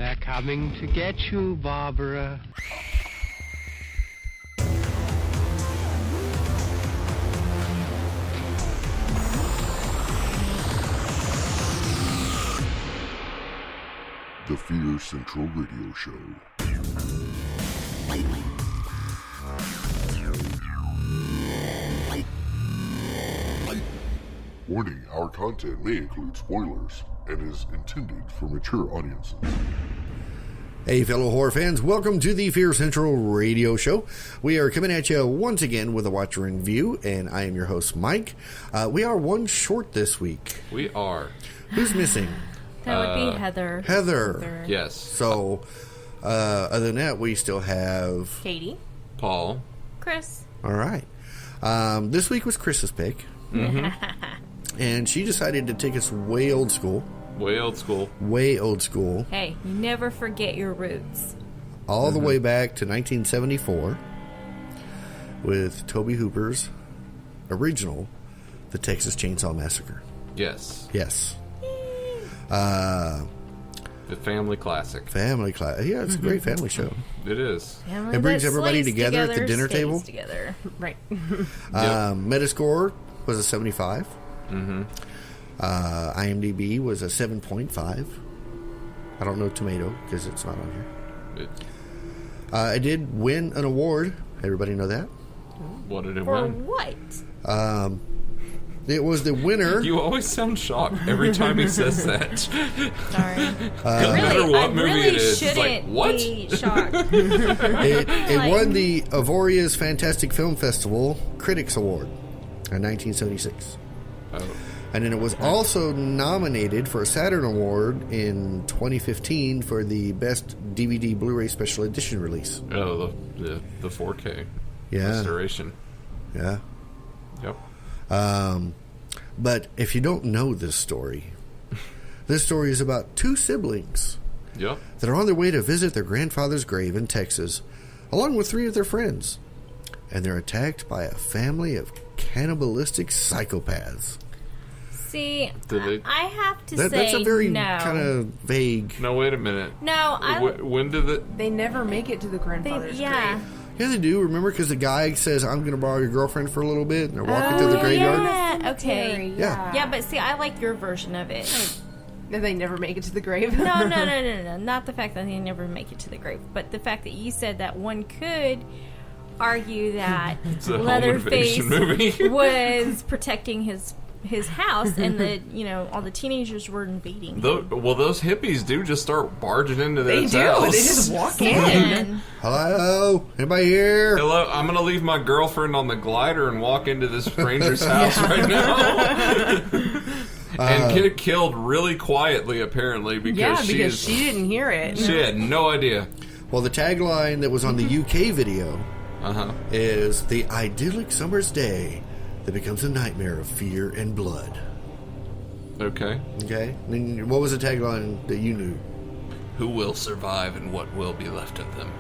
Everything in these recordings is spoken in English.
They're coming to get you, Barbara. The Fear Central Radio Show. Warning, our content may include spoilers and is intended for mature audiences. Hey, fellow horror fans, welcome to the Fear Central Radio Show. We are coming at you once again with a Watch and Review, and I am your host, Mike. We are one short this week. We are. Who's missing? That would be Heather. Heather. Yes. So, other than that, we still have... Katie. Paul. Chris. All right. This week was Chris's pick. Mm-hmm. And she decided to take us way old school. Way old school. Way old school. Hey, you never forget your roots. All the way back to 1974 with Tobe Hooper's original, The Texas Chainsaw Massacre. Yes. Yes. The family classic. Family class. Yeah, it's a great family show. It is. Family It brings that everybody slays together at the dinner stays table. Together. Right. Metascore was a 75. Mm-hmm. IMDb was a 7.5. I don't know Tomato because it's not on here. It did win an award. Everybody know that? What did it For win? what? It was the winner. You always sound shocked every time he says that. Sorry. No matter what movie it is, it's like, shouldn't what? be shocked. It won the Avoria's Fantastic Film Festival Critics Award in 1976. Oh. And then it was also nominated for a Saturn Award in 2015 for the Best DVD Blu-ray Special Edition release. Oh, the 4K Yeah. restoration. Yeah. Yep. But if you don't know this story is about two siblings Yep. that are on their way to visit their grandfather's grave in Texas, along with three of their friends. And they're attacked by a family of cannibalistic psychopaths. See, Did I have to say That's a very no. kind of vague... No, wait a minute. No, When did the... They never make it to the grandfather's yeah. grave. Yeah, they do. Remember, because the guy says, I'm going to borrow your girlfriend for a little bit, and they're walking through the graveyard. Yeah, okay. Terry, Yeah. Yeah, but see, I like your version of it. No, they never make it to the grave. No. Not the fact that they never make it to the grave, but the fact that you said that one could argue that It's a home Leatherface invasion movie. was protecting his house, and all the teenagers were invading. Well, those hippies do just start barging into They that do. house. They just walk in. And Hello? Anybody here? Hello, I'm going to leave my girlfriend on the glider and walk into this stranger's house right now. And get killed really quietly, apparently, because She didn't hear it. she had no idea. Well, the tagline that was on the UK video is the idyllic summer's day that becomes a nightmare of fear and blood. Okay. Okay? And what was the tagline that you knew? Who will survive and what will be left of them?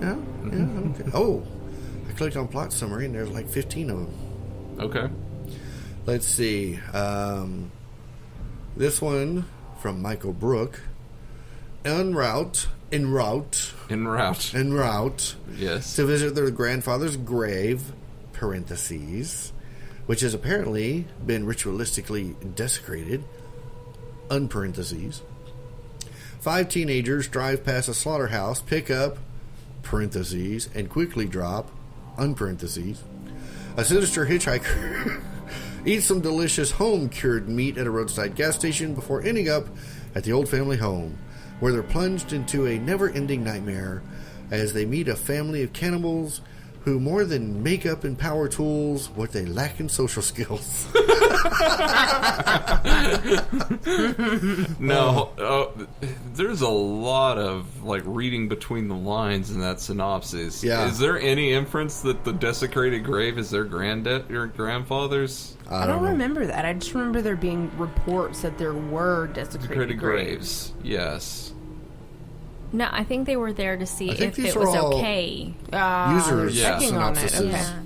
Yeah, okay. Oh, I clicked on plot summary and there's like 15 of them. Okay. Let's see. This one from Michael Brook. En route En route. Yes. to visit their grandfather's grave, parentheses, which has apparently been ritualistically desecrated, unparentheses. 5 teenagers drive past a slaughterhouse, pick up, parentheses, and quickly drop, unparentheses. A sinister hitchhiker eats some delicious home-cured meat at a roadside gas station before ending up at the old family home, where they're plunged into a never-ending nightmare as they meet a family of cannibals who, more than makeup and power tools, what they lack in social skills. No, there's a lot of reading between the lines in that synopsis. Yeah. Is there any inference that the desecrated grave is their your grandfather's? I don't remember that. I just remember there being reports that there were desecrated graves. Yes. no, I think they were there to see think if these it are was all okay. Users' Yeah. checking on it. synopsises. Okay. Yeah.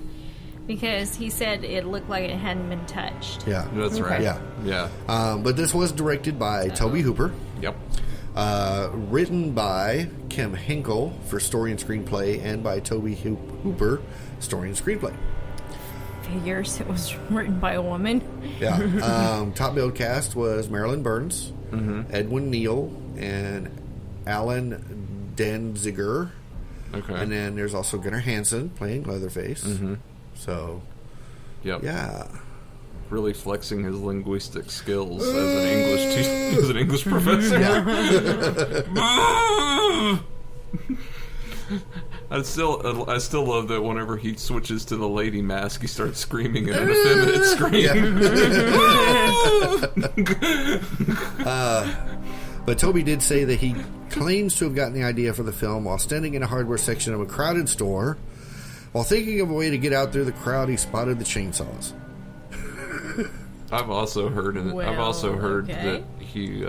Because he said it looked like it hadn't been touched. Yeah. That's right. Yeah. Yeah. But this was directed by Tobe Hooper. Yep. Written by Kim Henkel for story and screenplay, and by Tobe Hooper, story and screenplay. Figures it was written by a woman. Yeah. Top billed cast was Marilyn Burns, Edwin Neal, and Alan Danziger. Okay. And then there's also Gunnar Hansen playing Leatherface. So, yeah. Really flexing his linguistic skills as an English professor. I still love that whenever he switches to the lady mask, he starts screaming in an effeminate scream. But Tobe did say that he claims to have gotten the idea for the film while standing in a hardware section of a crowded store. While thinking of a way to get out through the crowd, he spotted the chainsaws. I've also heard okay. that he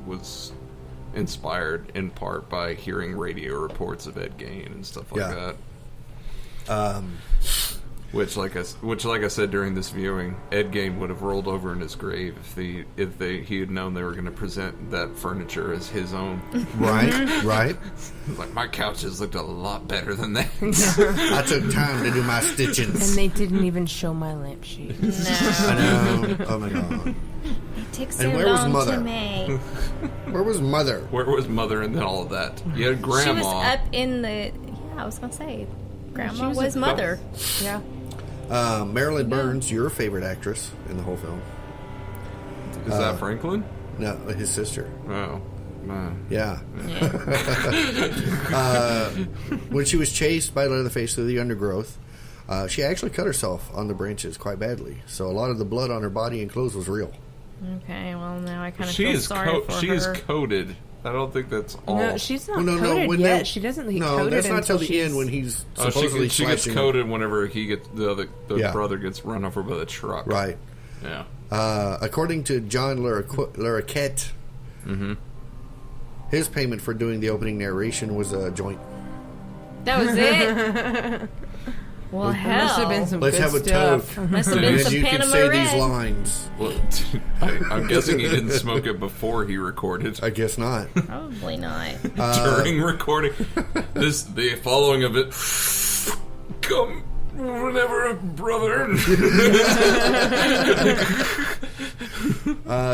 was inspired in part by hearing radio reports of Ed Gein and stuff like that. Which, like I said during this viewing, Ed Gein would have rolled over in his grave if he had known they were going to present that furniture as his own. Right. Like, my couches looked a lot better than that. I took time to do my stitchings. And they didn't even show my lampshade. No. I know. Oh my god. It took so And where was long Mother? to make. Where was Mother? Where was Mother and then all of that? You had Grandma. She was up in the... Yeah, I was going to say. Grandma was Mother. Yeah. Marilyn Burns, your favorite actress in the whole film. Is that Franklin? No, his sister. Oh. Yeah. When she was chased by Leatherface through the undergrowth, she actually cut herself on the branches quite badly. So a lot of the blood on her body and clothes was real. Okay, well, now I kind of feel sorry for her. She is coated. I don't think that's all. No, she's not coated yet. She doesn't get coated. No, that's not until till the end when he's supposedly she gets slashing. coated whenever the brother gets run over by the truck. Right. Yeah. According to John Larroquette, his payment for doing the opening narration was a joint. That was it? Well, hell. Must have been some Let's good have a stuff. toke. Must have been And some you can Panama say Red. these lines. Well, I'm guessing he didn't smoke it before he recorded. I guess not. Probably not. During recording, the following of it. Come whenever, brother.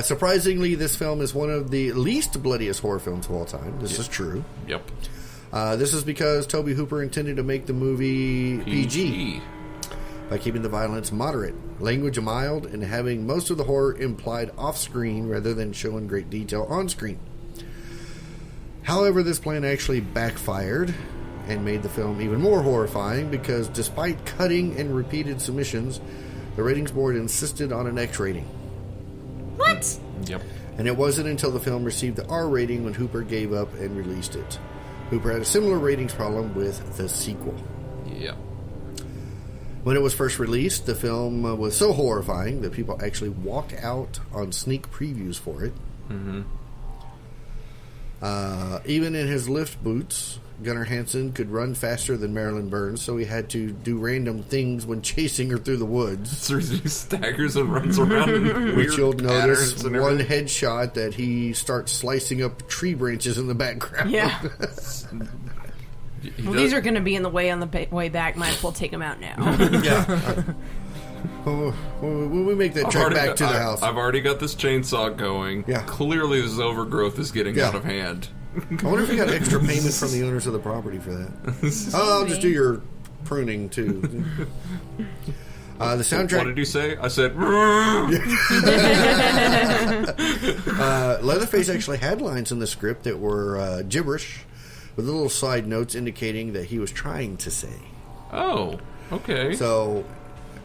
Surprisingly, this film is one of the least bloodiest horror films of all time. This is true. Yep. This is because Tobe Hooper intended to make the movie PG by keeping the violence moderate, language mild, and having most of the horror implied off-screen rather than showing great detail on-screen. However, this plan actually backfired and made the film even more horrifying because despite cutting and repeated submissions, the ratings board insisted on an X rating. What? Yep. And it wasn't until the film received the R rating when Hooper gave up and released it. Hooper had a similar ratings problem with the sequel. Yep. When it was first released, the film was so horrifying that people actually walked out on sneak previews for it. Even in his lift boots, Gunnar Hansen could run faster than Marilyn Burns, so he had to do random things when chasing her through the woods. So he staggers and runs around in weird Which you'll notice patterns and one everything. headshot that he starts slicing up tree branches in the background. Yeah. He Well, does- these are going to be in the way on the way back. Might as well take them out now. Yeah. When we make that trek back to the house. I've already got this chainsaw going. Yeah. Clearly this overgrowth is getting Yeah. out of hand. I wonder if we got extra payment from the owners of the property for that. I'll just do your pruning, too. The soundtrack... What did you say? I said... Leatherface actually had lines in the script that were gibberish, with little side notes indicating that he was trying to say. Oh, okay. So,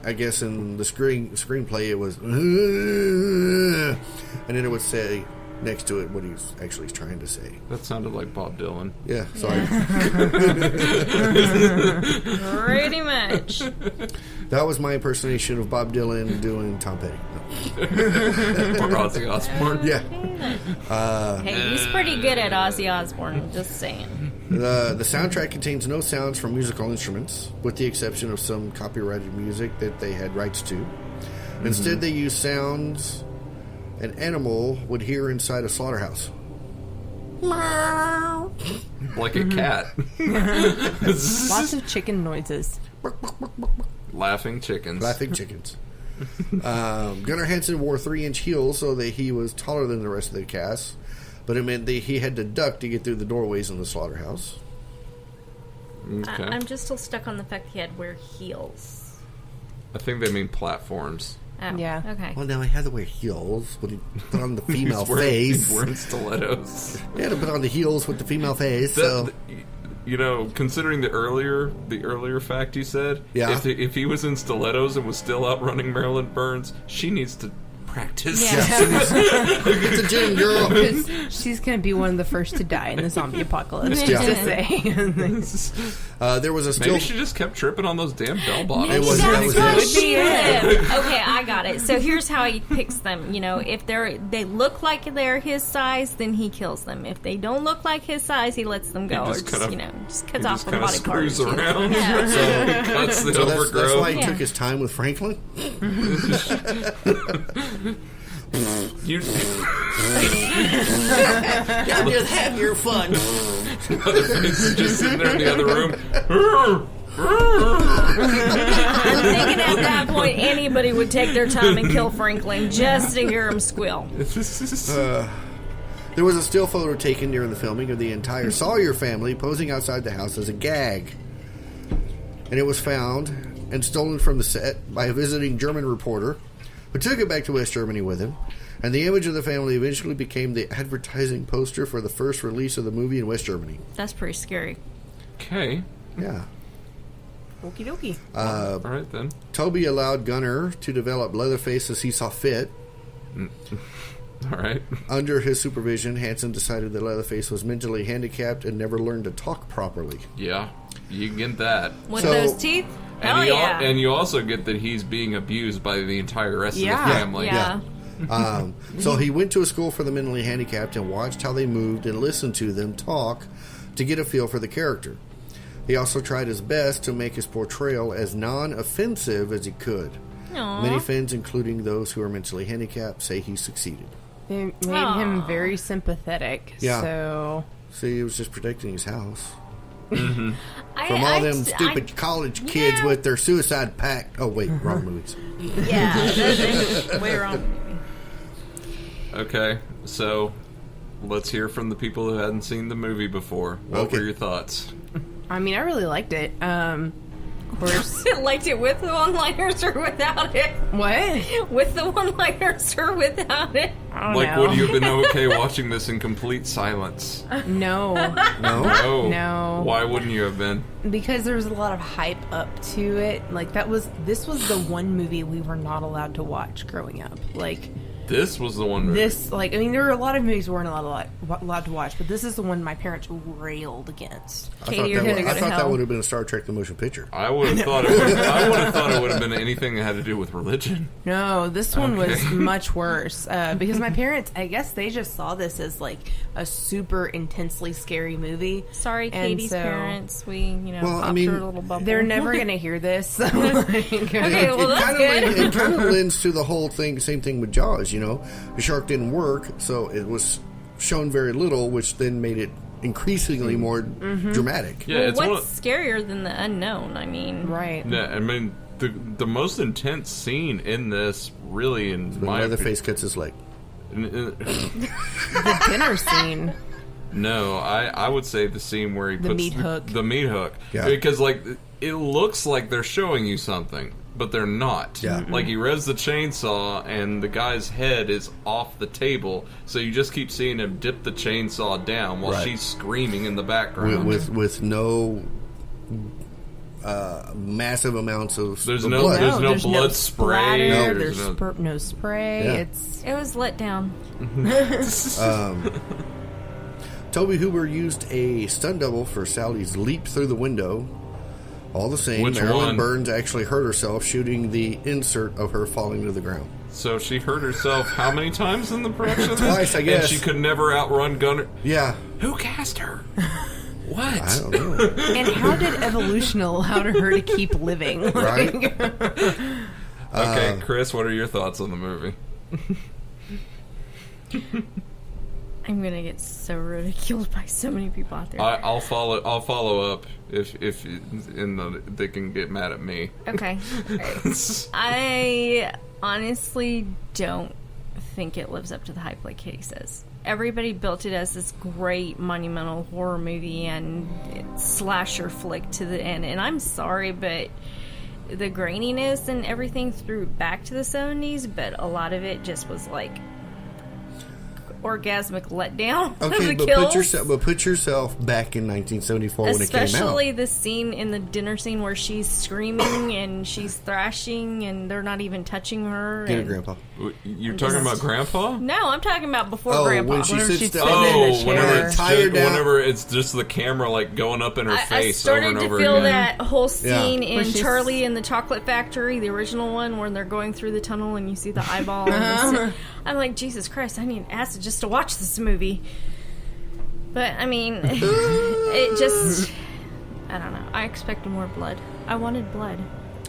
I guess in the screenplay it was... And then it would say next to it what he's actually trying to say. That sounded like Bob Dylan. Yeah, sorry. Pretty much. That was my impersonation of Bob Dylan doing Tom Petty. No. Or Ozzy Osbourne. Yeah. Hey, he's pretty good at Ozzy Osbourne, just saying. The soundtrack contains no sounds from musical instruments, with the exception of some copyrighted music that they had rights to. Instead, they use sounds an animal would hear inside a slaughterhouse. Like a cat. Lots of chicken noises. Laughing chickens. Laughing chickens. Gunnar Hansen wore 3-inch heels so that he was taller than the rest of the cast, but it meant that he had to duck to get through the doorways in the slaughterhouse. Okay. I'm just still stuck on the fact that he had to wear heels. I think they mean platforms. Oh, Yeah. Okay. Well, now he had to wear heels when he put on the female He's face. wearing stilettos. He had to put on the heels with the female face. So You know, considering the earlier fact you said, Yeah. if he was in stilettos and was still outrunning Marilyn Burns, she needs to practice. Yeah. it's a gym, girl. Because she's going to be one of the first to die in the zombie apocalypse, just Yeah. to say. There was a still. Maybe she just kept tripping on those damn bell bottoms. It was- That's that was why it. she lived. Okay, I got it. So here's how he picks them. You know, if they look like they're his size, then he kills them. If they don't look like his size, he lets them go, just or just kinda- just cuts He off just the kind of body parts. screws you know? around. Yeah. Cuts the So that's overgrowth. why he Yeah. took his time with Franklin. You, Yeah, just have your fun. Leatherface is just sitting there in the other room. I'm thinking at that point anybody would take their time and kill Franklin just to hear him squeal. There was a still photo taken during the filming of the entire Sawyer family posing outside the house as a gag. And it was found and stolen from the set by a visiting German reporter who took it back to West Germany with him. And the image of the family eventually became the advertising poster for the first release of the movie in West Germany. That's pretty scary. Okay. Yeah. Okie dokie. All right, then. Tobe allowed Gunnar to develop Leatherface as he saw fit. All right. Under his supervision, Hansen decided that Leatherface was mentally handicapped and never learned to talk properly. Yeah. You get that. With So- those teeth? Hell And, yeah. and you also get that he's being abused by the entire rest of Yeah. the family. Yeah. So he went to a school for the mentally handicapped and watched how they moved and listened to them talk to get a feel for the character. He also tried his best to make his portrayal as non-offensive as he could. Aw. Many fans, including those who are mentally handicapped, say he succeeded. They made him very sympathetic. Yeah. So See, he was just protecting his house I- from all I- them stupid college kids Yeah. with their suicide pact. Oh, wait, wrong movies. Yeah, that's way wrong. Okay, so let's hear from the people who hadn't seen the movie before. What Okay. were your thoughts? I mean, I really liked it. Of course. Liked it with the one-liners or without it? What? With the one-liners or without it? I don't Like, know. would you have been okay watching this in complete silence? No, No? No. No. Why wouldn't you have been? because there was a lot of hype up to it. Like this was the one movie we were not allowed to watch growing up. Like This was the one. I mean, there were a lot of movies we weren't allowed to watch, but this is the one my parents railed against. Katie, you're gonna go I to thought that hell. would have been a Star Trek the motion picture. I would have thought it would have been anything that had to do with religion. No, this one was Okay. much worse because my parents, I guess they just saw this as like a super intensely scary movie. Sorry, And Katie's so- parents. We, Well, I popped mean, her little bubble. They're never going to hear this. So like, Okay, well, that's good. It kind of lends to the whole thing. Same thing with Jaws. You know, the shark didn't work, so it was shown very little, which then made it increasingly more dramatic. Yeah, Well, it's one what's scarier than the unknown? I mean, right. Yeah, I mean the most intense scene in this, really, in When my Leatherface cuts his leg. The dinner scene. No, I would say the scene where he The puts meat hook. the meat hook. Yeah. Because like it looks like they're showing you something, but they're not. Yeah. Like he revs the chainsaw and the guy's head is off the table, so you just keep seeing him dip the chainsaw down while Right. she's screaming in the background. With no massive amounts of There's of no- blood. there's no blood splatter, spray, No. There's there's no spray. Yeah. It's it was let down. Tobe Hooper used a stunt double for Sally's leap through the window. All the same, Which Marilyn one? Burns actually hurt herself shooting the insert of her falling to the ground. So she hurt herself how many times in the production? of this? Twice, I guess. And she could never outrun Gunnar. Yeah, Who cast her? What? I don't know. and how did evolution allow her to keep living? Right? Okay, Chris, what are your thoughts on the movie? I'm gonna get so ridiculed by so many people out there. I'll follow up if they can get mad at me. Okay. I honestly don't think it lives up to the hype like Katie says. Everybody built it as this great monumental horror movie and slasher flick to the end. And I'm sorry, but the graininess and everything threw back to the 70s, but a lot of it just was like orgasmic letdown. Okay, the but put yourself back in 1974 when it came out. Especially the scene in the dinner scene where she's screaming and she's thrashing and they're not even touching her. Get it, Grandpa. You're talking about Grandpa? No, I'm talking about before Oh, Grandpa. when she sits down. Whenever it's just the camera like going up in her face over and over I started to feel again. that whole scene in she's- Charlie and the Chocolate Factory, the original one, where they're going through the tunnel and you see the eyeball. I'm like, Jesus Christ, I need acid just to watch this movie. But, I mean, it just... I don't know. I expected more blood. I wanted blood.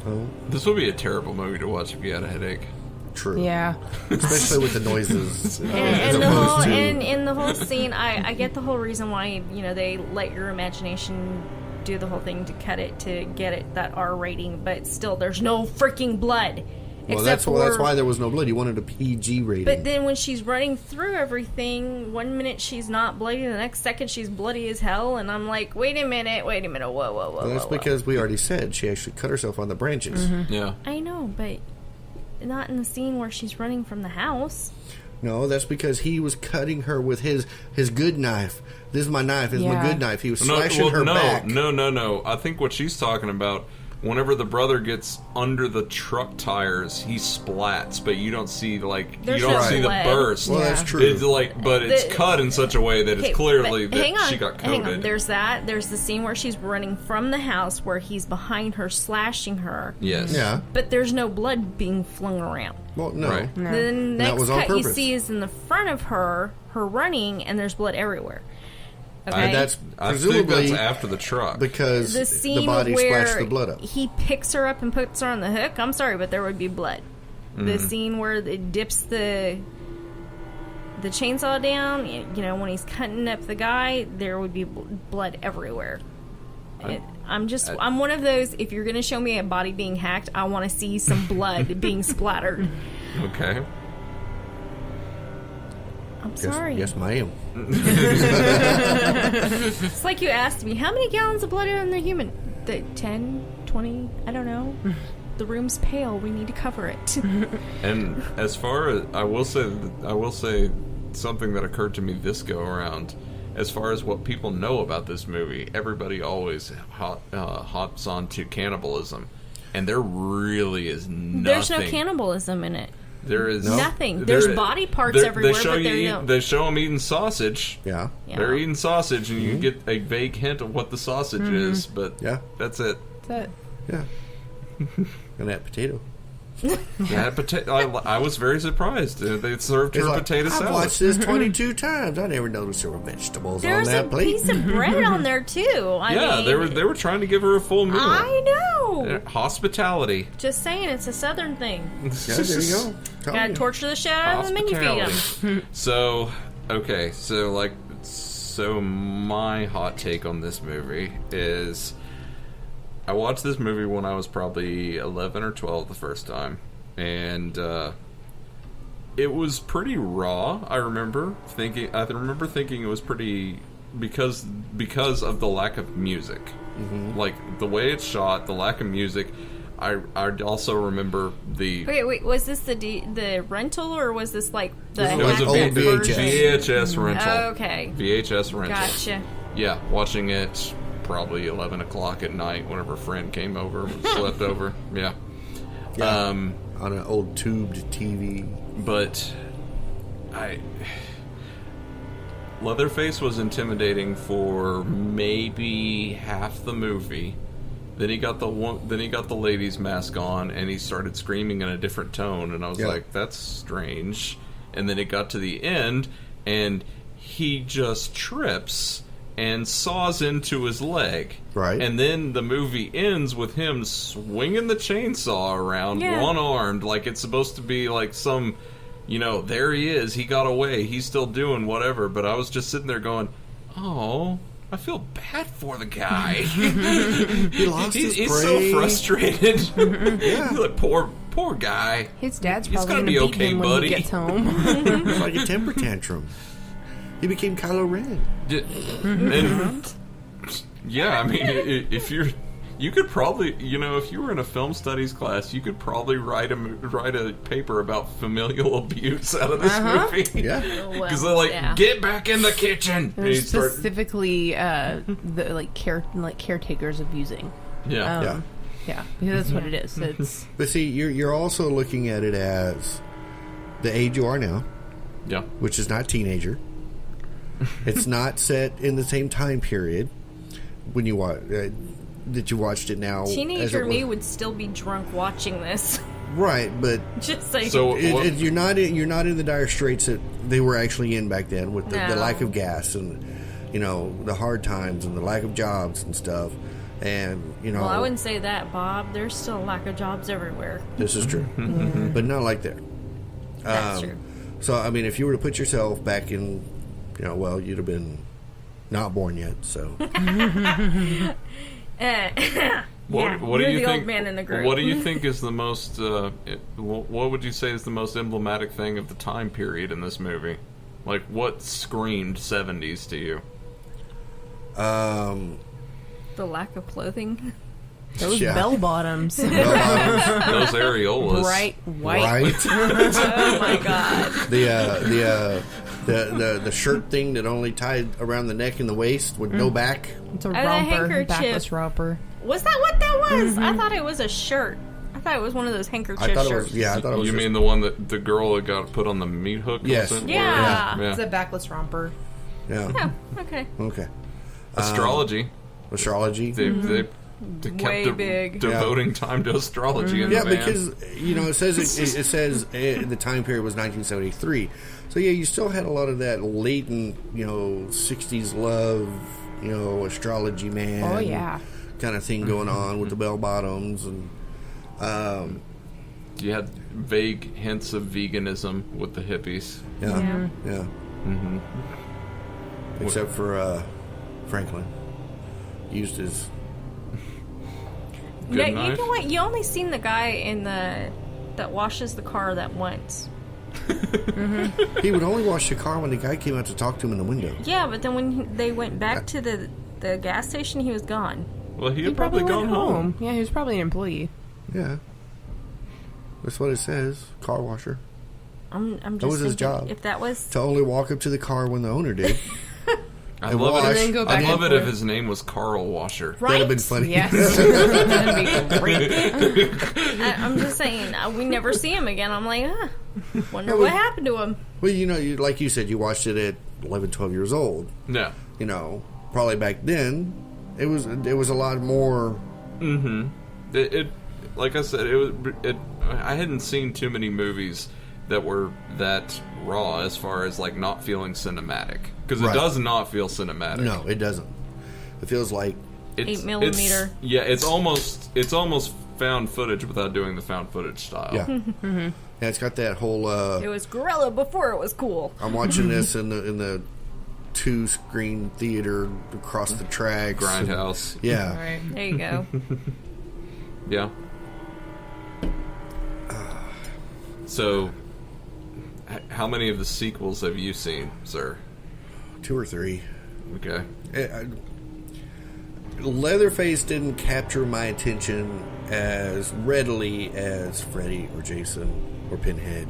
Oh, This would be a terrible movie to watch if you had a headache. true. Yeah. Especially with the noises. And the whole scene, I get the whole reason why, they let your imagination do the whole thing to cut it, to get it that R rating, but still, there's no freaking blood. Well, that's why there was no blood. You wanted a PG rating. But then when she's running through everything, one minute she's not bloody, the next second she's bloody as hell, and I'm like, wait a minute, whoa. Well, that's because we already said she actually cut herself on the branches. Mm-hmm. Yeah. I know, but not in the scene where she's running from the house. No, that's because he was cutting her with his good knife. This is my knife. This is my good knife. He was slashing her back. No. I think what she's talking about, whenever the brother gets under the truck tires, he splats, but you don't see There's you don't no see the blood. burst. Well, that's true. It's it's cut in such a way that it's clearly that she got Hang on. coated. There's that. There's the scene where she's running from the house where he's behind her, slashing her. Yes. Yeah. But there's no blood being flung around. Well, no. Right. No. The next was on cut you purpose. see is in the front of her running, and there's blood everywhere. Okay? And that's I think presumably that's after the truck. because the scene body where splashed the blood up. he picks her up and puts her on the hook. I'm sorry, but there would be blood. The scene where it dips the chainsaw down, when he's cutting up the guy, there would be blood everywhere. I'm one of those, if you're going to show me a body being hacked, I want to see some blood being splattered. Okay. I'm sorry. Yes, ma'am. It's like you asked me, how many gallons of blood are in the human? 10, 20, I don't know. The room's pale. We need to cover it. And as far as I will say something that occurred to me this go around. As far as what people know about this movie, everybody always hops onto cannibalism, and there really is nothing. There's no cannibalism in it. There is nothing. There's body parts everywhere, They show them eating sausage. Yeah. They're eating sausage, and you get a vague hint of what the sausage is, but that's it. That's it. Yeah. And that potato. That potato. I was very surprised. They served her potato salad. I've watched this 22 times. I never noticed there were vegetables There's on that a plate. piece of bread on there too. I mean, they were trying to give her a full meal. I know. Hospitality. Just saying, it's a Southern thing. Yeah, there you go. Gotta torture the shit out of them and you feed them. So my hot take on this movie is, I watched this movie when I was probably 11 or 12 the first time, and it was pretty raw. I remember thinking it was pretty because of the lack of music, like the way it's shot, the lack of music. I also remember the. Okay, wait. Was this the rental or was this like the It was a hacked version? VHS rental. Okay. VHS rental. Gotcha. Yeah, watching it probably 11 o'clock at night whenever a friend came over, slept over. Yeah. On an old tubed TV. But Leatherface was intimidating for maybe half the movie. Then he got the lady's mask on, and he started screaming in a different tone, and I was like, "That's strange." And then it got to the end, and he just trips and saws into his leg. Right. And then the movie ends with him swinging the chainsaw around, one-armed, like it's supposed to be like some there he is. He got away. He's still doing whatever. But I was just sitting there going, oh, I feel bad for the guy. He lost his He's prey. so frustrated. Yeah. Like, poor guy. His dad's He's probably gonna going to be beat okay, him when buddy. he gets home. It's like a temper tantrum. He became Kylo Ren. And, yeah, I mean, if you could probably, if you were in a film studies class, you could probably write a paper about familial abuse out of this movie. Yeah. Because they're like, get back in the kitchen. And There's specifically the caretakers abusing. Yeah. Yeah, because that's what it is. It's But see, you're also looking at it as the age you are now, Yeah. which is not teenager. It's not set in the same time period when you watch that you watched it now. Teenager me would still be drunk watching this. right, but Just saying. So you're not in the dire straits that they were actually in back then with the No. lack of gas and the hard times and the lack of jobs and stuff. And well, I wouldn't say that, Bob. There's still a lack of jobs everywhere. this is true, but not like that. That's true. So I mean, if you were to put yourself back in, you'd have been not born yet. So What you're do you the think? old man in the group. What do you think is the most? What would you say is the most emblematic thing of the time period in this movie? Like, what screamed 70s to you? The lack of clothing. those Yeah. bell bottoms, Those areolas. bright white. right? Oh my god. The shirt thing that only tied around the neck and the waist with no back. It's a the romper, handkerchief. backless romper. Was that what that was? I thought it was a shirt. I thought it was one of those handkerchief I thought it shirts. was. Yeah, I thought it was. You just- mean the one that the girl that got put on the meat hook? Yes. Was it? Yeah. Yeah. It's a backless romper. Yeah. Oh, okay. Okay. Astrology. Astrology. They Way kept big. devoting time to astrology in Yeah, the van. because it says the time period was 1973. So yeah, you still had a lot of that latent 60s love, astrology man. Oh yeah. Kind of thing going on with the bell bottoms and you had vague hints of veganism with the hippies. yeah. Yeah. Mm-hmm. Except for Franklin, used his. No, you knife. know what? You only seen the guy that washes the car that once. He would only wash the car when the guy came out to talk to him in the window. Yeah, but then when they went back to the gas station, he was gone. Well, he He had probably went gone home. Yeah, he was probably an employee. Yeah, that's what it says. Car washer. I'm just That was his thinking, job. If that was To only walk up to the car when the owner did. I And love wash. it. And then go I'd back love and it if forth. his name was Carl Washer. right. That'd have been funny. Yes, that'd be great. I'm just saying, we never see him again. I'm like, wonder Yeah, what well- happened to him. Well, like you said, you watched it at 11, 12 years old. Yeah. Probably back then, it was a lot more. It like I said, I hadn't seen too many movies that were that raw as far as like not feeling cinematic, because it Right. does not feel cinematic. No, it doesn't. It feels like 8 millimeter. It's almost found footage without doing the found footage style. yeah, yeah. It's got that whole. It was Gorilla before it was cool. I'm watching this in the 2-screen theater across the tracks. Grindhouse. Yeah. Right. There you go. Yeah. So, how many of the sequels have you seen, sir? 2 or 3. Okay. Leatherface didn't capture my attention as readily as Freddy or Jason or Pinhead.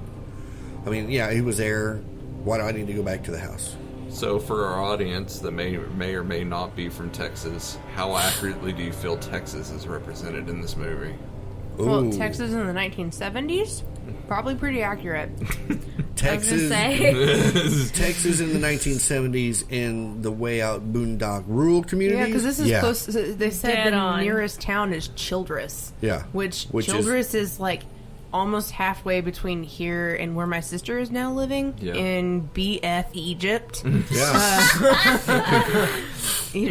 I mean, yeah, he was there. Why do I need to go back to the house? So, for our audience that may or may not be from Texas, how accurately do you feel Texas is represented in this movie? Well, Ooh. Texas in the 1970s, probably pretty accurate. Texas, Say. Texas in the 1970s in the way out boondock rural communities. Yeah, because this is close. They said Dead the on. nearest town is Childress. Yeah. which is Childress is like almost halfway between here and where my sister is now living in BF Egypt. yeah.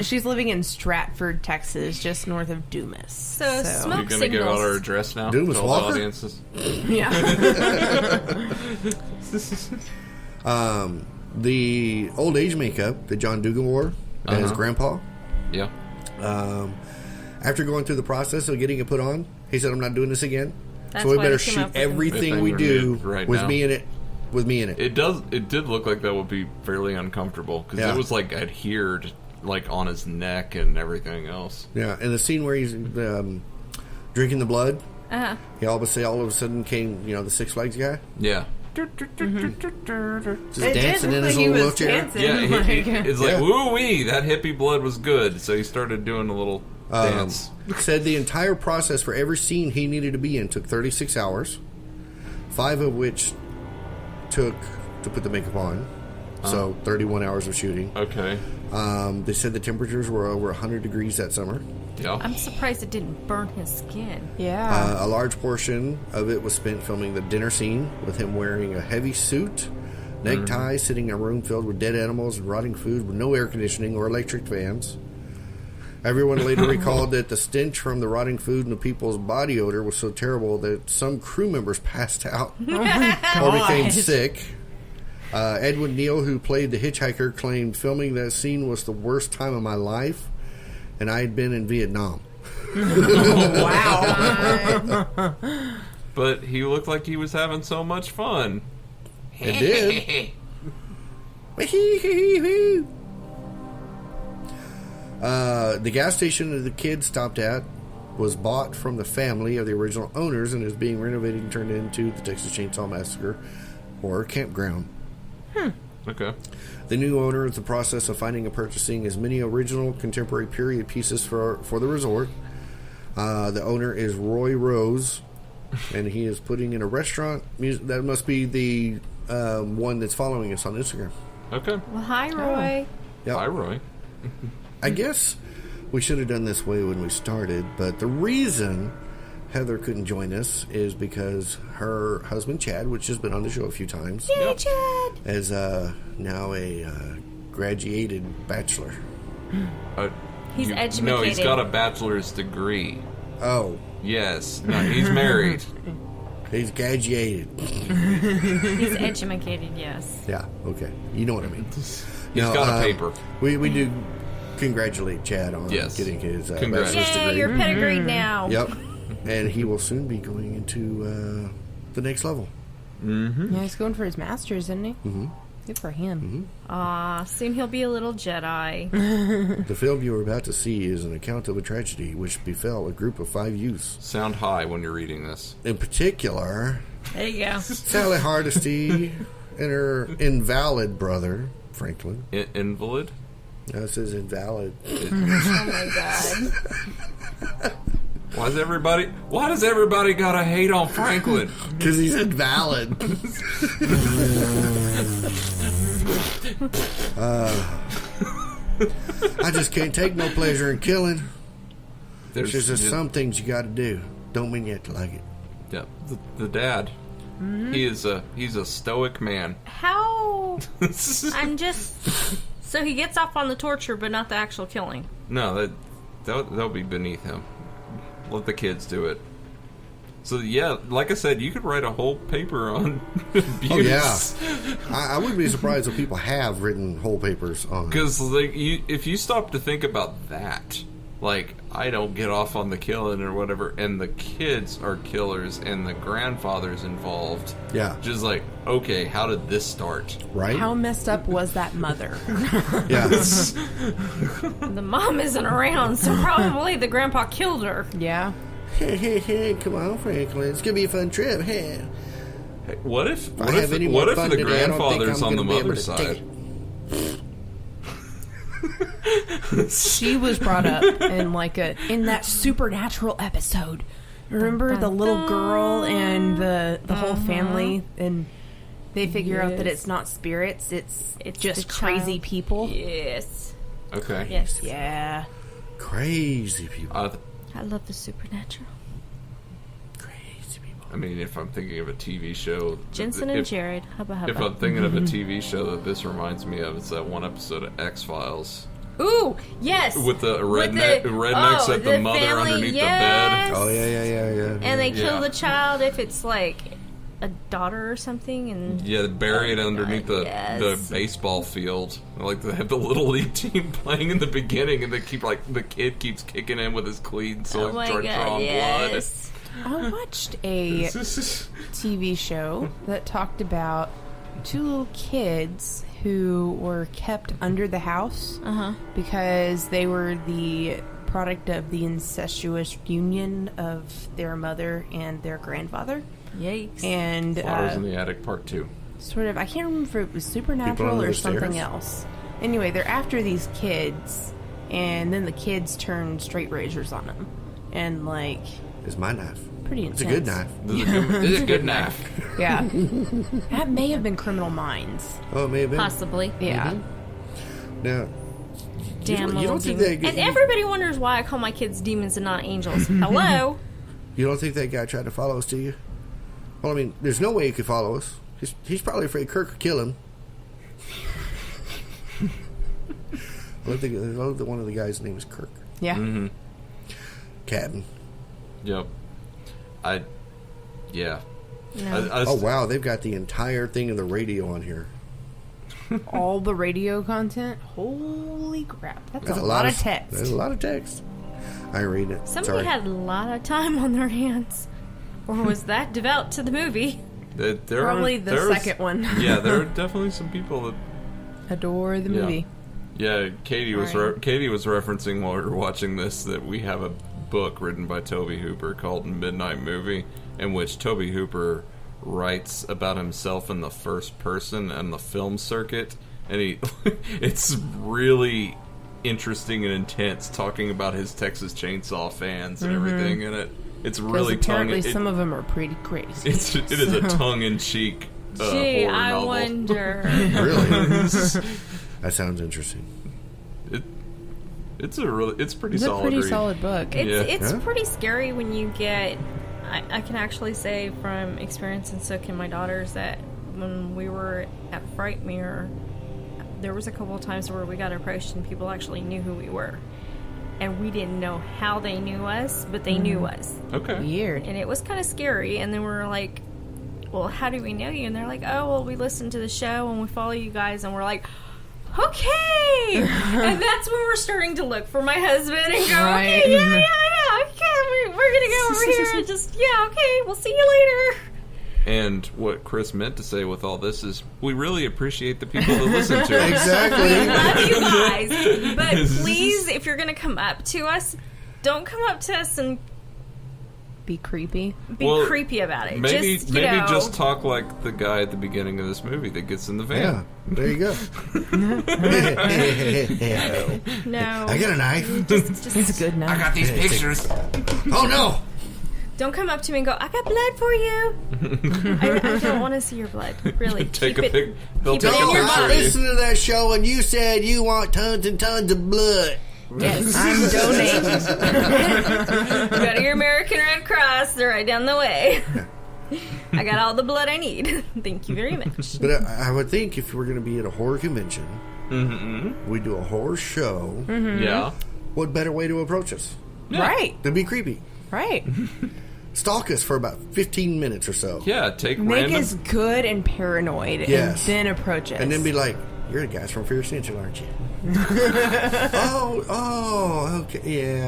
She's living in Stratford, Texas, just north of Dumas. So You're smoke going to give out signals. our address now? Dumas to all the Walker? audiences? Yeah. The old age makeup that John Dugan wore as grandpa. Yeah. After going through the process of getting it put on, he said, "I'm not doing this again. That's so we why better they came shoot up with everything we do right with now. me in it. With me in it." It did look like that would be fairly uncomfortable because Yeah. it was like adhered like on his neck and everything else. Yeah, and the scene where he's drinking the blood, he all of a sudden came, the Six Flags guy, Yeah. just It dancing did in look his like he little was wheelchair. dancing. Yeah, it's like, Yeah. woo-wee, that hippie blood was good. So he started doing a little dance. Said the entire process for every scene he needed to be in took 36 hours, 5 of which took to put the makeup on. So 31 hours of shooting. Okay. They said the temperatures were over 100 degrees that summer. Yeah. I'm surprised it didn't burn his skin. Yeah. A large portion of it was spent filming the dinner scene with him wearing a heavy suit, necktie, sitting in a room filled with dead animals and rotting food with no air conditioning or electric fans. Everyone later recalled that the stench from the rotting food and the people's body odor was so terrible that some crew members passed out or became sick. Edwin Neal, who played the hitchhiker, claimed filming that scene was the worst time of my life, and I had been in Vietnam. Wow. But he looked like he was having so much fun. It did. The gas station that the kids stopped at was bought from the family of the original owners and is being renovated and turned into the Texas Chainsaw Massacre horror campground. Okay. The new owner is in the process of finding and purchasing as many original contemporary period pieces for the resort. The owner is Roy Rose, and he is putting in a restaurant. That must be the one that's following us on Instagram. Okay. Well, hi, Roy. Yep. Hi, Roy. I guess we should have done this way when we started, but the reason Heather couldn't join us is because her husband Chad, which has been on the show a few times, Hey, Chad. is now a graduated bachelor. He's educated. No, he's got a bachelor's degree. Oh, Yes. No, he's married. he's graduated. He's educated, yes. Yeah, okay. You know what I mean. He's got a paper. We do congratulate Chad on Yes. getting his Congrats. bachelor's Yay, degree. you're pedigreed now. Yep. And he will soon be going into the next level. Yeah, he's going for his master's, isn't he? Mm-hmm. Good for him. Soon he'll be a little Jedi. The film you are about to see is an account of a tragedy which befell a group of 5 youths. Sound high when you're reading this. In particular, There you go. Sally Hardesty and her invalid brother, Franklin. Invalid? That says invalid. Oh my god. Why does everybody gotta hate on Franklin? Because he's invalid. I just can't take no pleasure in killing. There's just some things you got to do. Don't mean you have to like it. Yeah, the dad. He's a stoic man. How? I'm just. So he gets off on the torture, but not the actual killing. No, that'll be beneath him. Let the kids do it. So yeah, like I said, you could write a whole paper on abuse. Oh yeah, I wouldn't be surprised if people have written whole papers on. Because like if you stop to think about that, like I don't get off on the killing or whatever, and the kids are killers and the grandfather's involved. Yeah, Just like, okay, how did this start? right? How messed up was that mother? Yeah, The mom isn't around, so probably the grandpa killed her. Yeah. hey, come on, Franklin. It's gonna be a fun trip. Hey. Hey, what if I have any more fun the today, I don't think grandfather's I'm on the gonna be able mother's to take side? She was brought up in in that supernatural episode. Remember the little girl and the whole family, and they figure out that it's not spirits, it's just the crazy child. people. Yes. Okay. Yes. Yeah. Crazy people. I love the supernatural. Crazy people. I mean, if I'm thinking of a TV show, Jensen and Jared. Hubba hubba. If I'm thinking of a TV show that this reminds me of, it's that one episode of X-Files. Ooh, yes. With the rednecks at the mother family, underneath yes. the bed. Oh yeah. And they kill Yeah. the child if it's like a daughter or something, and Yeah, buried underneath the yes. baseball field. Like they have the little league team playing in the beginning, and they keep the kid keeps kicking in with his cleats, so oh my starts god, drawing yes. I watched a TV show that talked about 2 little kids who were kept under the house because they were the product of the incestuous union of their mother and their grandfather. Yikes. And Flowers in the Attic Part 2. sort of, I can't remember if it was supernatural under or the something stairs? else. Anyway, they're after these kids, and then the kids turn straight razors on them. And, like, It's my knife. pretty It's intense. a good knife. This is a good knife. Yeah. That may have been Criminal Minds. Oh, it may have been. Possibly. Yeah. Now, Damn you little don't think demon. they- And everybody wonders why I call my kids demons and not angels. Hello? you don't think that guy tried to follow us, do you? Well, I mean, there's no way he could follow us. He's probably afraid Kirk could kill him. I love that one of the guys' name is Kirk. Yeah. Captain. Yep. Yeah. No. Oh, wow. They've got the entire thing of the radio on here. All the radio content. Holy crap. That's a lot of text. That's a lot of text. I read it. Somebody Sorry. had a lot of time on their hands. Or was that devout to the movie? There Probably the there was- second one. Yeah, there are definitely some people that. Adore the movie. Yeah, Katie was Right. Katie was referencing while we were watching this that we have a book written by Tobe Hooper called Midnight Movie, in which Tobe Hooper writes about himself in the first person and the film circuit, and it's really interesting and intense talking about his Texas Chainsaw fans and everything in it. It's really apparently tongue. some of them are pretty crazy. It is a tongue-in-cheek Gee, horror I novel. wonder. Really? That sounds interesting. It's pretty It's a solid. pretty read. solid book. It's Yeah. pretty scary when you get. I can actually say from experience and Sook and my daughters that when we were at Frightmare, there was a couple of times where we got approached and people actually knew who we were. And we didn't know how they knew us, but they knew us. Okay. Weird. And it was kind of scary. And then we were like, well, how do we know you? And they're like, oh, well, we listen to the show and we follow you guys. And we're like, okay. And that's when we're starting to look for my husband and go, Right. okay, yeah, okay, we're going to go over here and just, yeah, okay, we'll see you later. And what Chris meant to say with all this is, we really appreciate the people that listen to us. Exactly. Love you guys. But please, if you're going to come up to us, don't come up to us and Be creepy. be Well, creepy about it. Maybe just, you know, just talk like the guy at the beginning of this movie that gets in the van. Yeah, there you go. no. I got a knife. It's a good night. got these pictures. Oh, no. Don't come up to me and go, I got blood for you. I don't want to see your blood. Really. Take Keep a it- pic. They'll keep it take in a your picture I of you. listened to that show and you said you want tons and tons of blood. Yes, I'm donating. Go to your American Red Cross. They're right down the way. I got all the blood I need. Thank you very much. But I would think if we're going to be at a horror convention, we do a horror show. Yeah. What better way to approach us? Right. To be creepy. Right. Stalk us for about 15 minutes or so. Yeah, take Make random... us good and paranoid Yes. and then approach us. And then be like, you're the guys from Fear Central, aren't you? oh, okay.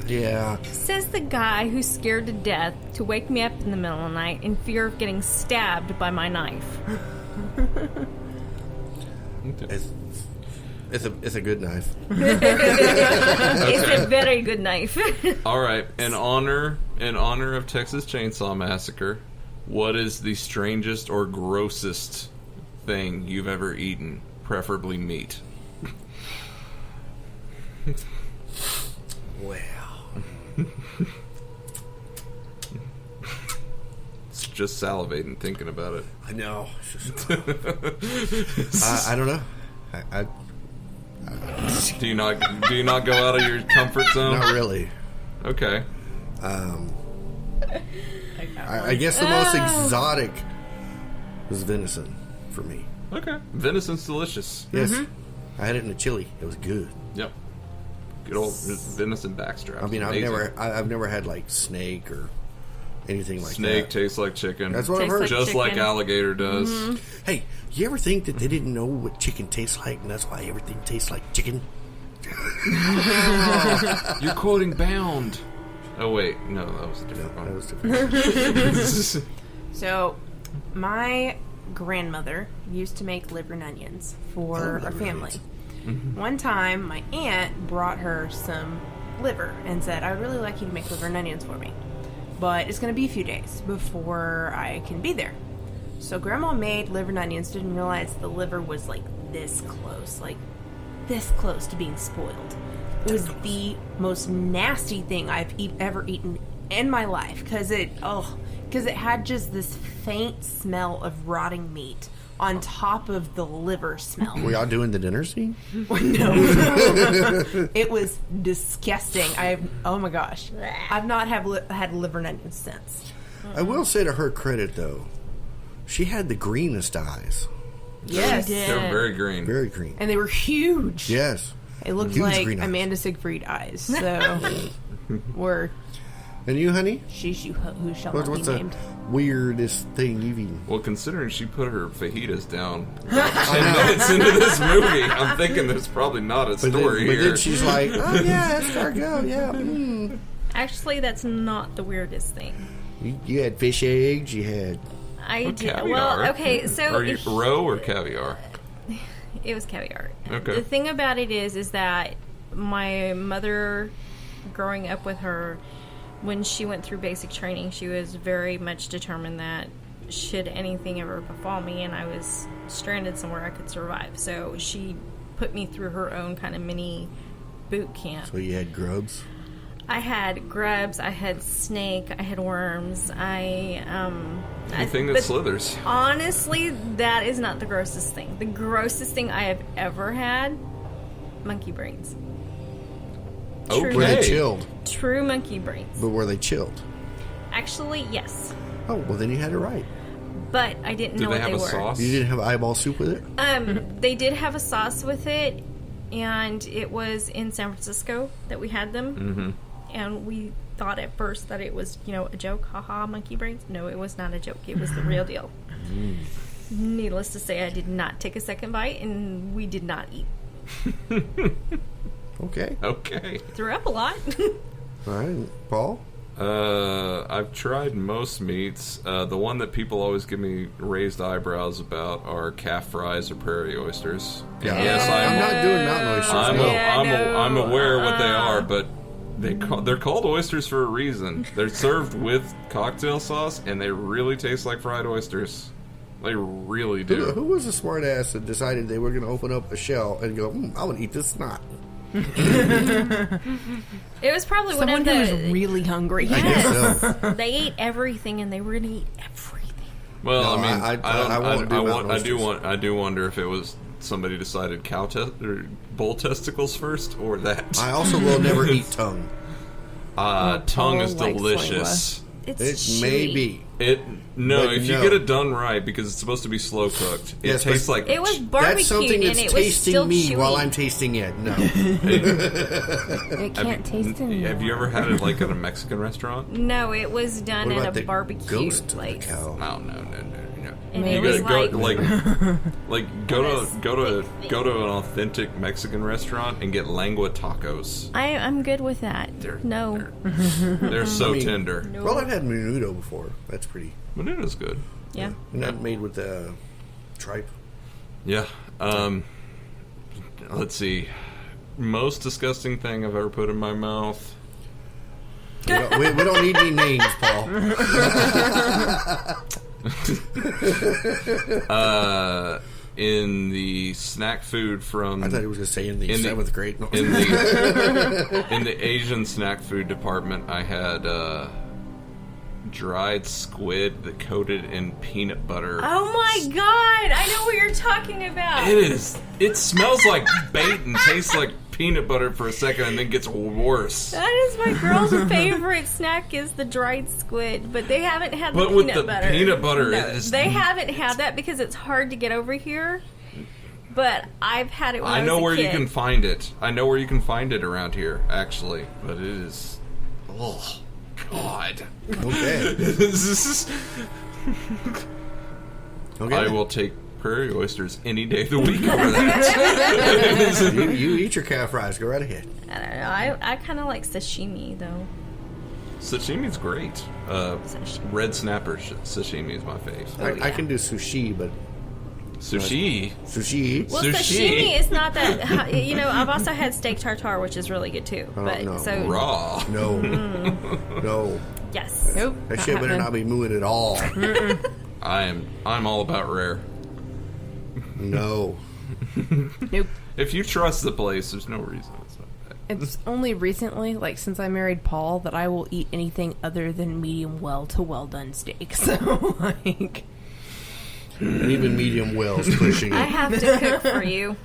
Yeah. Says the guy who's scared to death to wake me up in the middle of the night in fear of getting stabbed by my knife. It's a good knife. It's a very good knife. All right, in honor of Texas Chainsaw Massacre, what is the strangest or grossest thing you've ever eaten, preferably meat? Well, It's just salivating thinking about it. I know. It's just, I don't know. I Do you not go out of your comfort zone? not really. Okay. I guess the most exotic was venison for me. Okay. Venison's delicious. Yes. I had it in a chili. It was good. Yep. Good old venison backstrap. I mean, I've never had like snake or anything like Snake that. tastes like chicken. That's what I've heard. Tastes Just like chicken. alligator does. Hey, you ever think that they didn't know what chicken tastes like, and that's why everything tastes like chicken? You're quoting Bound. Oh, wait. No, that was a different That one. was different. So, my grandmother used to make liver and onions for our family. One time, my aunt brought her some liver and said, "I'd really like you to make liver and onions for me, but it's going to be a few days before I can be there." So Grandma made liver and onions, didn't realize the liver was like this close to being spoiled. It was the most nasty thing I've ever eaten in my life because it had just this faint smell of rotting meat on top of the liver smell. Were y'all doing the dinner scene? No. It was disgusting. Oh my gosh. I've not had liver and onions since. I will say to her credit, though, she had the greenest eyes. Yes. She did. They're very green. Very green. And they were huge. Yes. It looked Huge like green eyes. Amanda Siegfried eyes. So, we're And you, honey? who shall What's not be the named. weirdest thing you've eaten? Well, considering she put her fajitas down about 10 minutes into this movie, I'm thinking there's probably not a story But here. then she's like, oh, yeah, escargot, yeah. Mm. Actually, that's not the weirdest thing. You had fish eggs, you had... I did. Caviar. Well, okay, so Are you roe or caviar? it was caviar. Okay. The thing about it is that my mother, growing up with her, when she went through basic training, she was very much determined that should anything ever befall me and I was stranded somewhere, I could survive. So she put me through her own kind of mini boot camp. So you had grubs? I had grubs, I had snake, I had worms, Anything that but slithers. honestly, that is not the grossest thing. The grossest thing I have ever had, monkey brains. Okay. Were they chilled? True monkey brains. But were they chilled? Actually, yes. Oh, well, then you had it right. But I didn't Do know they what have they a were. sauce? You didn't have eyeball soup with it? They did have a sauce with it, and it was in San Francisco that we had them. Mm-hmm. And we thought at first that it was, a joke. Haha, monkey brains. No, it was not a joke. It was the real deal. Needless to say, I did not take a second bite, and we did not eat. Okay. Okay. Threw up a lot. All right. Paul? I've tried most meats. The one that people always give me raised eyebrows about are calf fries or prairie oysters. Yeah. And yes, I'm not doing mountain oysters. I'm no. aware what they are, but they're called oysters for a reason. They're served with cocktail sauce, and they really taste like fried oysters. They really do. Who was the smart ass that decided they were going to open up a shell and go, I want to eat this snot? It was probably one Someone of who the. was really hungry. I guess so. They ate everything, and they were going to eat everything. Well, No, I mean, I won't do mountain oysters. I do wonder if it was somebody decided or bull testicles first, or that. I also will never eat tongue. Tongue Paul is likes delicious. It's It chewy. may be. If But you no. get it done right, because it's supposed to be slow cooked, it Yes, but tastes like It was barbecued, That's something and that's it was still tasting me chewy. while I'm tasting it. No. It can't taste it. Have you ever had it like at a Mexican restaurant? No, it was done What at about a the barbecue ghost of the place. cow? No. And Maybe. it You was gotta like, go to an authentic Mexican restaurant and get lengua tacos. I'm good with that. No. They're so I mean, tender. No. Well, I've had menudo before. That's pretty. Menudo's good. Yeah. Isn't that made with tripe? Yeah. Let's see. Most disgusting thing I've ever put in my mouth. We don't need any names, Paul. In the snack food from I thought he was going to say in the 7th grade. No. in the Asian snack food department, I had dried squid that coated in peanut butter. Oh my god! I know what you're talking about. It smells like bait and tastes like peanut butter for a second, and then gets worse. That is my girl's favorite snack is the dried squid, but they haven't had the But peanut with the butter. peanut butter, No, it is- they haven't had that because it's hard to get over here. But I've had it when I I know was a where kid. you can find it. I know where you can find it around here, actually. But it is, God. Okay. Okay. I will take prairie oysters any day of the week over that. You eat your calf fries. Go right ahead. I don't know. I kind of like sashimi, though. Sashimi's great. Red snapper sashimi is my fave. I can do sushi, but... Sushi? Sushi? Well, Sushi. sashimi is not that... You know, I've also had steak tartare, which is really good, too. But no. so Raw. No. No. Yes. Nope. That shit better not be moving at all. I'm all about rare. No. Nope. If you trust the place, there's no reason it's not bad. It's only recently, like since I married Paul, that I will eat anything other than medium well to well done steak. So, like... And even medium well's pushing I it. have to cook for you.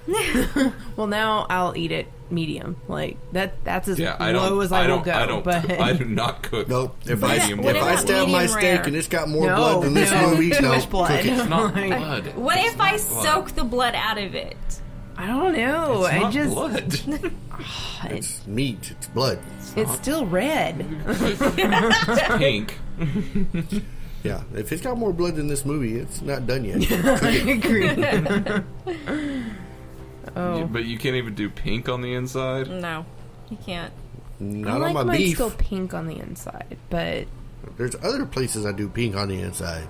Well, now I'll eat it medium. Like, that's as Yeah, low as I will go. I do not cook. Nope. If medium I well. stab my medium steak rare? and it's got more No, blood than this no, movie, too no, much blood. cook it. It's not blood. What if I It's blood. soak the blood out of it? I don't know. It's I not just blood. It's meat. It's blood. it's still red. It's pink. Yeah. If it's got more blood than this movie, it's not done yet. I agree. Oh, But you can't even do pink on the inside. No, you can't. Not I like on my mine beef. still pink on the inside, but There's other places I do pink on the inside.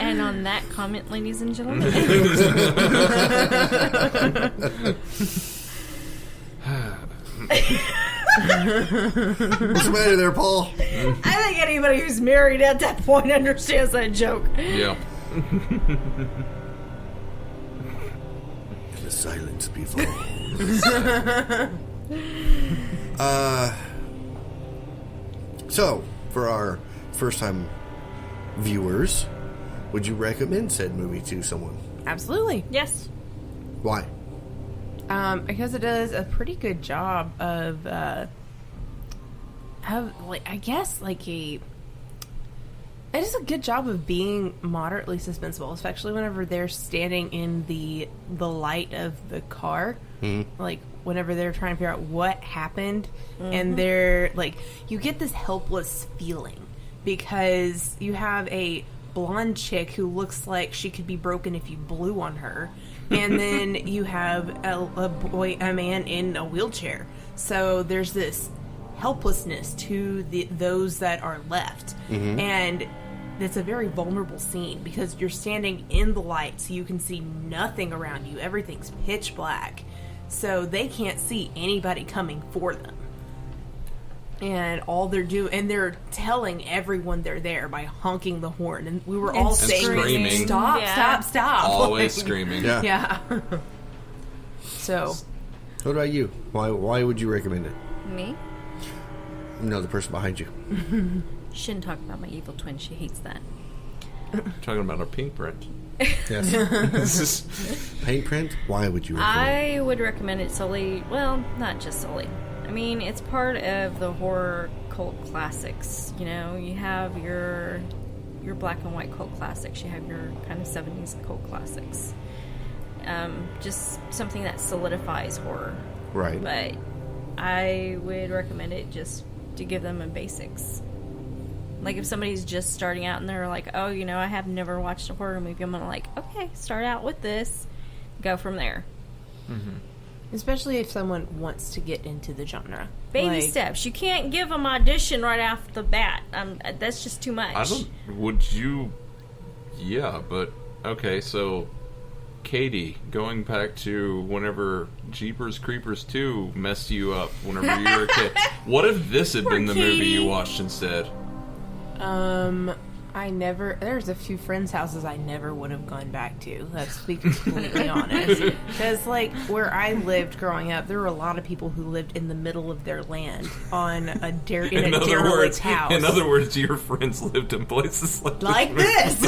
And on that comment, ladies and gentlemen, What's the matter there, Paul? I think anybody who's married at that point understands that joke. Yeah. The silence before. So, for our first-time viewers, would you recommend said movie to someone? absolutely. Yes. Why? Because it does a pretty good job of like, I guess, like it does a good job of being moderately suspenseful, especially whenever they're standing in the light of the car. Mm-hmm. Like, whenever they're trying to figure out what happened, and they're like, you get this helpless feeling because you have a blonde chick who looks like she could be broken if you blew on her, and then you have a man in a wheelchair. So there's this helplessness to those that are left, and it's a very vulnerable scene because you're standing in the light, so you can see nothing around you. Everything's pitch black, so they can't see anybody coming for them. And all they're doing, and they're telling everyone they're there by honking the horn. And we were all saying, screaming. "Stop! Yeah. Stop! Always Like, screaming. Yeah. Yeah. So, What about you? Why would you recommend it? Me? No, the person behind you. Shouldn't talk about my evil twin. She hates that. Talking about our pink print. Yes. This is- Paint print? Why would you recommend it? I would recommend it solely. Well, not just solely. I mean, it's part of the horror cult classics. You know, you have your black and white cult classics. You have your kind of 70s cult classics. Just something that solidifies horror. Right. But I would recommend it just to give them a basics. Like, if somebody's just starting out and they're like, oh, you know, I have never watched a horror movie, I'm gonna like, okay, start out with this, go from there. especially if someone wants to get into the genre. Baby Like, steps. You can't give them audition right off the bat. That's just too much. I don't. Would you? Yeah, but okay. So, Katie, going back to whenever Jeepers Creepers 2 messed you up whenever you were a kid. What if this had Poor been the movie Katie. you watched instead? There's a few friends' houses I never would have gone back to. Let's be completely honest. Because, like, where I lived growing up, there were a lot of people who lived in the middle of their land on a derelict house. In other words, your friends lived in places like this.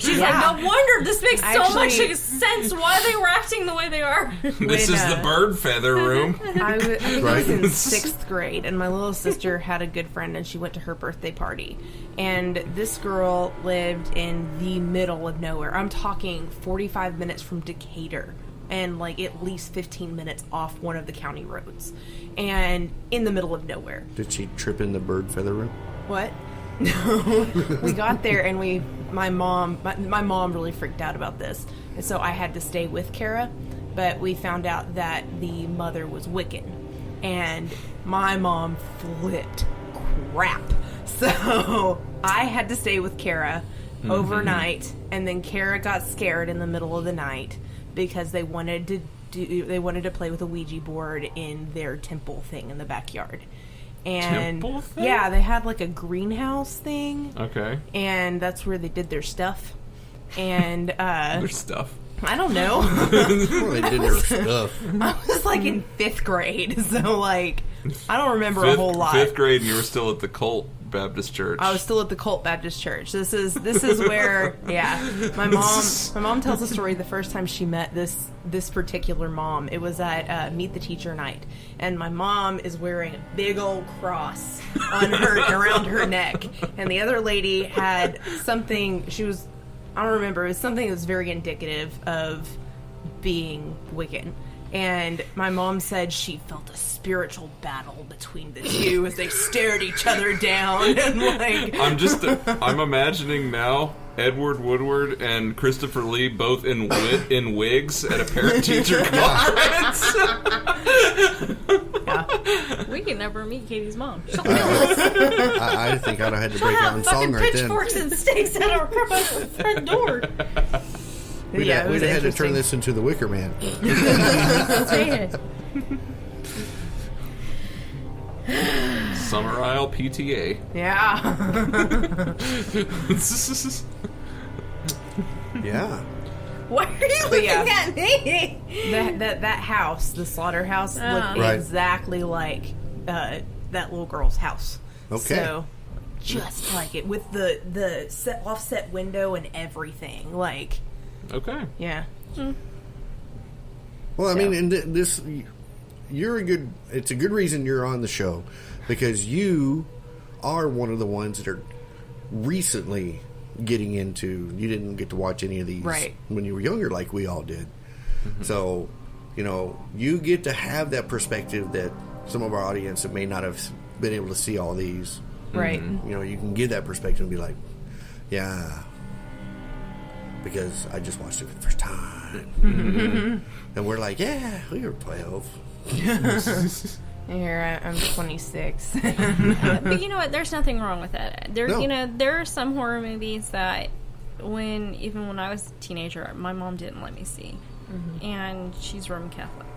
She's like, no wonder this makes so much Actually- sense why they were acting the way they are. This is the bird feather room. I think I Right. was in 6th grade, and my little sister had a good friend, and she went to her birthday party. And this girl lived in the middle of nowhere. I'm talking 45 minutes from Decatur and like at least 15 minutes off one of the county roads, and in the middle of nowhere. Did she trip in the bird feather room? What? No. We got there and my mom really freaked out about this, and so I had to stay with Kara, but we found out that the mother was Wiccan, and my mom flipped crap. So I had to stay with Kara overnight, and then Kara got scared in the middle of the night because they wanted to play with a Ouija board in their temple thing in the backyard. And temple thing? Yeah, they had like a greenhouse thing. Okay. And that's where they did their stuff. And Their stuff. I don't know. Well, they did their stuff. I was like in 5th grade, so like I don't remember a whole lot. 5th grade, and you were still at the cult Baptist church. I was still at the cult Baptist church. This is where, yeah. My mom tells a story the first time she met this particular mom. It was at Meet the Teacher night, and my mom is wearing a big old cross on her around her neck, and the other lady had something. I don't remember. It was something that was very indicative of being Wiccan. And my mom said she felt a spiritual battle between the two as they stared each other down. And like, I'm imagining now Edward Woodward and Christopher Lee both in wigs at a parent-teacher conference. Yeah. We can never meet Katie's mom. I think I'd have had to break out in song right then. Pitchforks and stakes at our front door. We'd yeah, have had to turn this into the Wicker Man. Summer Isle PTA. yeah. Yeah. Why are you looking yeah. at me? That house, the slaughterhouse, looked Right. exactly like that little girl's house. Okay. So, just like it, with the offset window and everything. Like, Okay. yeah. Well, I mean, and this, it's a good reason you're on the show, because you are one of the ones that are recently getting into, you didn't get to watch any of these right. when you were younger like we all did. Mm-hmm. So, you get to have that perspective that some of our audience that may not have been able to see all these. Right. You can give that perspective and be like, yeah, because I just watched it for the first time. Mm-hmm. And we're like, yeah, we were 12. Here, I'm 26. But you know what? There's nothing wrong with that. No. There are some horror movies that even when I was a teenager, my mom didn't let me see. Mm-hmm. And she's Roman Catholic,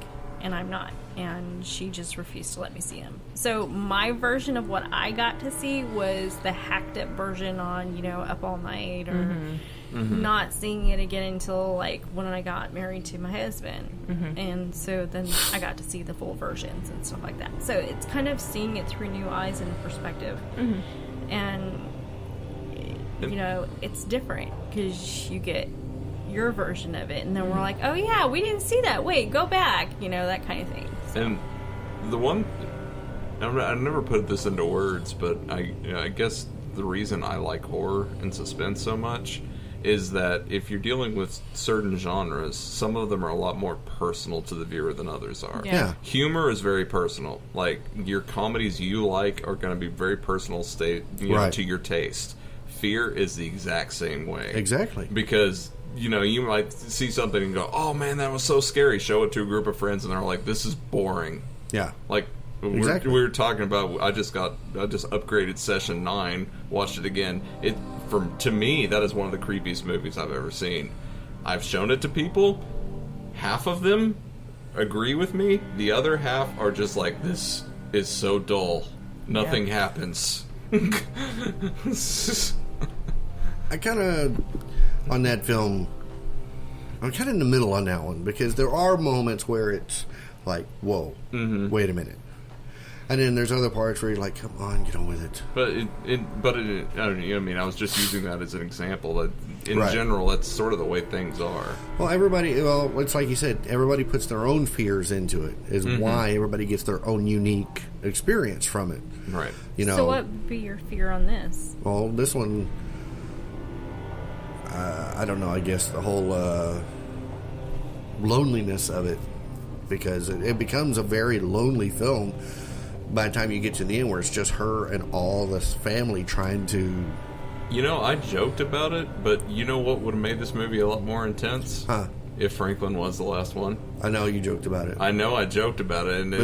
and I'm not. And she just refused to let me see them. So my version of what I got to see was the hacked up version on, Up All Night, or not seeing it again until like when I got married to my husband. Mm-hmm. And so then I got to see the full versions and stuff like that. So it's kind of seeing it through new eyes and perspective. Mm-hmm. And, it's different because you get your version of it, and then we're like, oh yeah, we didn't see that, wait, go back, that kind of thing. So. And the one, I never put this into words, but I guess the reason I like horror and suspense so much is that if you're dealing with certain genres, some of them are a lot more personal to the viewer than others are. Yeah. Humor is very personal. Like, your comedies you like are going to be very personal Right. to your taste. Fear is the exact same way. Exactly. Because you might see something and go, oh man, that was so scary. Show it to a group of friends and they're like, this is boring. Yeah. Like, Exactly. we were talking about, I just upgraded Session 9, watched it again. To me, that is one of the creepiest movies I've ever seen. I've shown it to people. Half of them agree with me. The other half are just like, this is so dull. Nothing happens. I kind of, on that film, I'm kind of in the middle on that one, because there are moments where it's like, whoa, wait a minute. And then there's other parts where you're like, come on, get on with it. But I was just using that as an example. That in Right. general, that's sort of the way things are. Well, it's like you said, everybody puts their own fears into it, is why everybody gets their own unique experience from it. Right. So what would be your fear on this? Well, this one, I don't know, I guess the whole, loneliness of it, because it becomes a very lonely film by the time you get to the end, where it's just her and all this family trying to... You know, I joked about it, but you know what would have made this movie a lot more intense? Huh. If Franklin was the last one. I know you joked about it. I know I joked about it, and but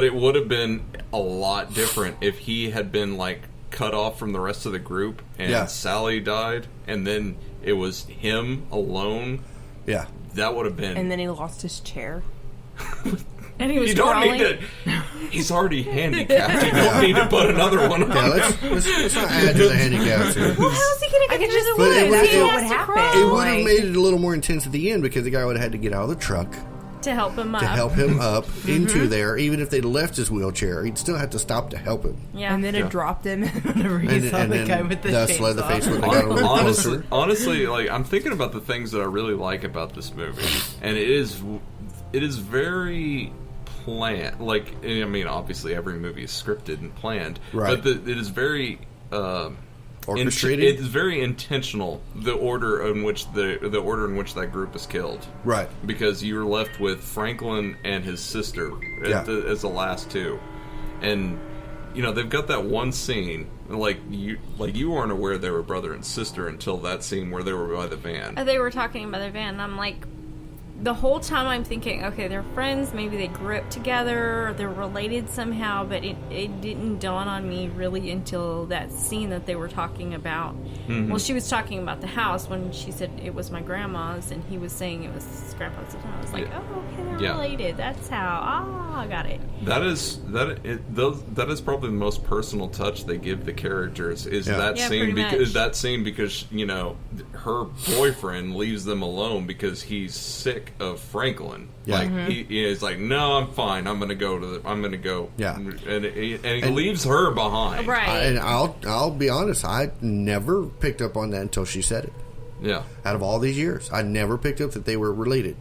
it would have been a lot different if he had been like cut off from the rest of the group, and Sally died, and then it was him alone. Yeah, that would have been. And then he lost his chair. And he was you don't crawling. need to. He's already handicapped. You don't need to put another one on. Yeah, let's not add to the handicaps here. Well, how's he going to get through the woods? That's He what has would to happen. crawl. It would have made it a little more intense at the end, because the guy would have had to get out of the truck to help him up. Into there. Even if they'd left his wheelchair, he'd still have to stop to help him. Yeah. And then it dropped him whenever he saw the guy with the thus chainsaw. Leatherface would have got a little closer. Honestly, like I'm thinking about the things that I really like about this movie, and it is very planned. Like, I mean, obviously every movie is scripted and planned, right? But it is very orchestrated. It's very intentional. The order in which that group is killed, right? Because you're left with Franklin and his sister as the last two, and you know they've got that one scene. Like you weren't aware they were brother and sister until that scene where they were by the van. They were talking about the van, and I'm like, the whole time I'm thinking, okay, they're friends, maybe they grew up together, they're related somehow, but it didn't dawn on me really until that scene that they were talking about. Mm-hmm. Well, she was talking about the house when she said it was my grandma's, and he was saying it was his grandpa's. And I was like, oh, okay, they're related. That's how. I got it. That is probably the most personal touch they give the characters is that scene because you know her boyfriend leaves them alone because he's sick of Franklin. Yeah. Like he's like, no, I'm fine. I'm gonna go. Yeah. And he leaves her behind. Right. And I'll be honest, I never picked up on that until she said it. Yeah. Out of all these years, I never picked up that they were related.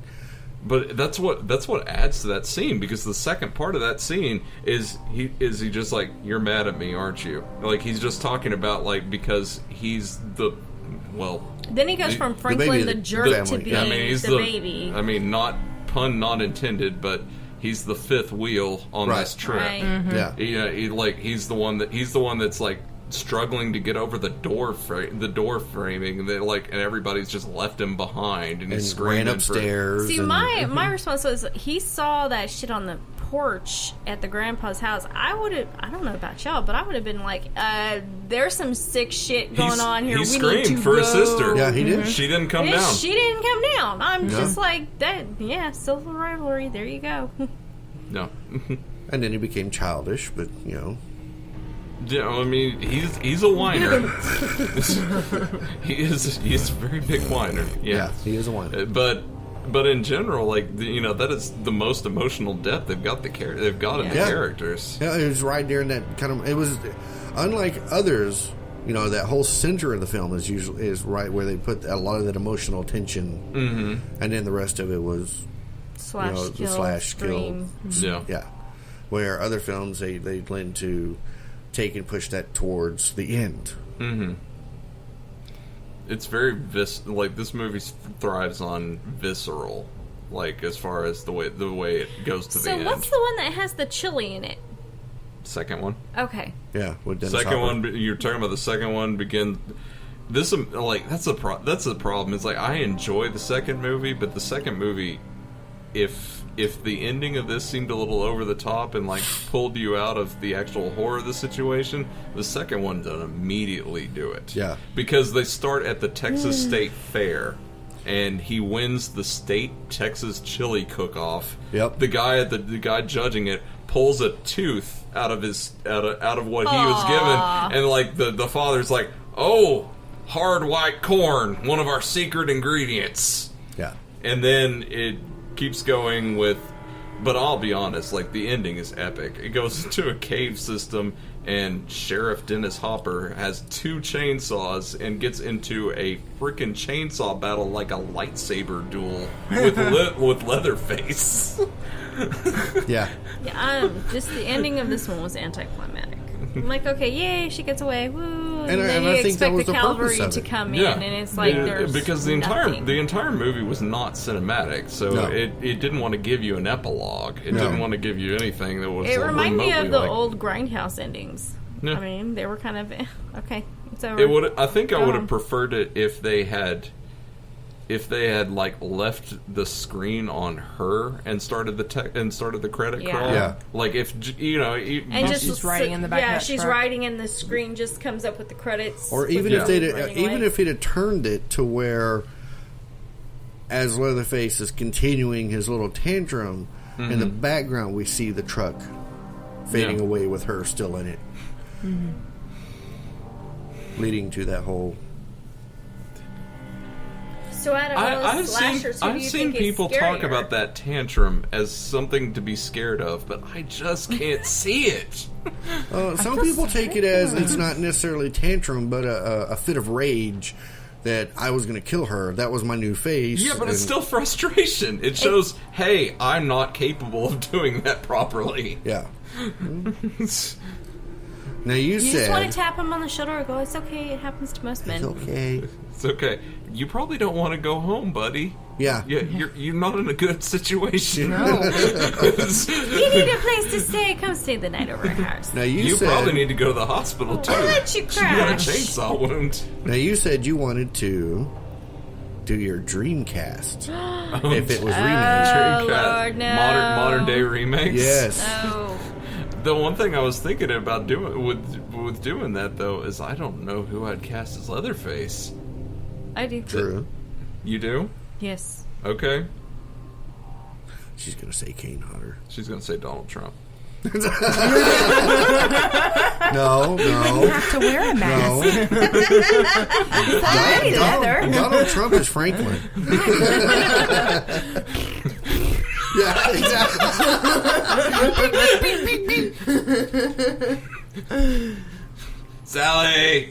But that's what adds to that scene, because the second part of that scene is he just like, you're mad at me, aren't you? Like he's just talking about like because he's the Then he goes from Franklin the jerk to being he's the baby. I mean, pun not intended, but he's the fifth wheel on this trip. Right. Mm-hmm. Yeah, he's the one that's like struggling to get over the door framing, and and everybody's just left him behind, and he's screaming ran upstairs. See, my response was he saw that shit on the porch at the grandpa's house. I don't know about y'all, but I would have been like, there's some sick shit going on here. He we screamed need to for go. his sister. Yeah, he did. She didn't come down. She didn't come down. I'm just like that. Yeah, silver rivalry. There you go. No. And then he became childish, but you know. Yeah, I mean, he's a whiner. He's a very big whiner. Yeah, he is a whiner. But in general, like that is the most emotional depth they've got in the characters. Yeah, it was right there in that kind of. It was unlike others. You know, that whole center of the film is right where they put a lot of that emotional tension, and then the rest of it was slash kill. Yeah. Where other films they lend to take and push that towards the end. Mm-hmm. It's very like this movie thrives on visceral, like as far as the way it goes to the end. So what's the one that has the chili in it? Second one. Okay. Yeah, with Dennis second Hopper. one. You're talking about the second one. This like that's the problem. It's like I enjoy the second movie, but the second movie, if the ending of this seemed a little over the top and like pulled you out of the actual horror of the situation, the second one doesn't immediately do it. Yeah. Because they start at the Texas State Fair, and he wins the state Texas chili cook-off. Yep. The guy judging it pulls a tooth out of what he was given, and like the father's like, "Oh, hard white corn, one of our secret ingredients." Yeah. And then it keeps going with, but I'll be honest, like the ending is epic. It goes into a cave system, and Sheriff Dennis Hopper has 2 chainsaws and gets into a freaking chainsaw battle like a lightsaber duel with Leatherface. Yeah. Yeah. Just the ending of this one was anticlimactic. I'm like, okay, yay, she gets away, woo, And then I you think that expect was the the purpose cavalry of to it. come in, and it's like there's because the entire movie was not cinematic, so No. it didn't want to give you an epilogue. It No. didn't want to give you anything that was. It reminded me of the like, old Grindhouse endings. Yeah. I mean, they were kind of okay. It's over. It would. I think I Go would have on. preferred it if they had like left the screen on her and started the credit Yeah. crawl. Yeah. Like if and just she's riding in the back of Yeah, that she's truck. riding, and the screen just comes up with the credits. Or with even Yeah. if they running even away. if it had turned it to where, as Leatherface is continuing his little tantrum, in the background we see the truck fading Yeah. away with her still in it, leading to that whole. So out of all I've the slashers, who do I've you seen think is people talk scarier? about that tantrum as something to be scared of, but I just can't see it. Some people take it as it's not necessarily tantrum, but a fit of rage that I was going to kill her. That was my new face. Yeah, but it's and- still frustration. It shows, hey, I'm not capable of doing that properly. Yeah. Now you You said just want to tap him on the shoulder and go, "It's okay. It happens to most men." it's okay. It's okay. You probably don't want to go home, buddy. Yeah. You're not in a good situation. You need a place to stay. Come stay the night over at our house. Now You said, probably need to go to the hospital too. I'll let you You got a crash. chainsaw wound. Now you said you wanted to do your Dreamcast if it was remade. Oh, Dreamcast. Lord, no. Modern day remakes. Yes. Oh, The one thing I was thinking about doing with doing that though is I don't know who I'd cast as Leatherface. I do. True. You do? Yes. Okay. She's gonna say Kane Hodder. She's gonna say Donald Trump. No. have to wear a mask. No. Already leather. Donald Trump is Franklin. Yeah, exactly. Sally!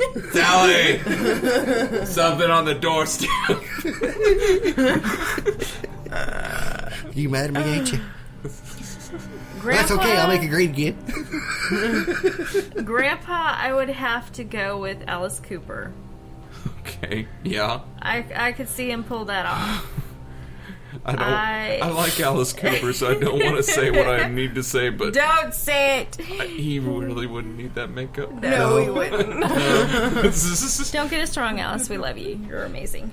Something on the doorstep. You mad at me, ain't you? Grandpa, That's okay. I'll make it great again. Grandpa, I would have to go with Alice Cooper. Okay, yeah. I could see him pull that off. I like Alice Cooper, so I don't want to say what I need to say, but Don't say it. he really wouldn't need that makeup. No, we wouldn't. Yeah. Don't get us wrong, Alice. We love you. You're amazing.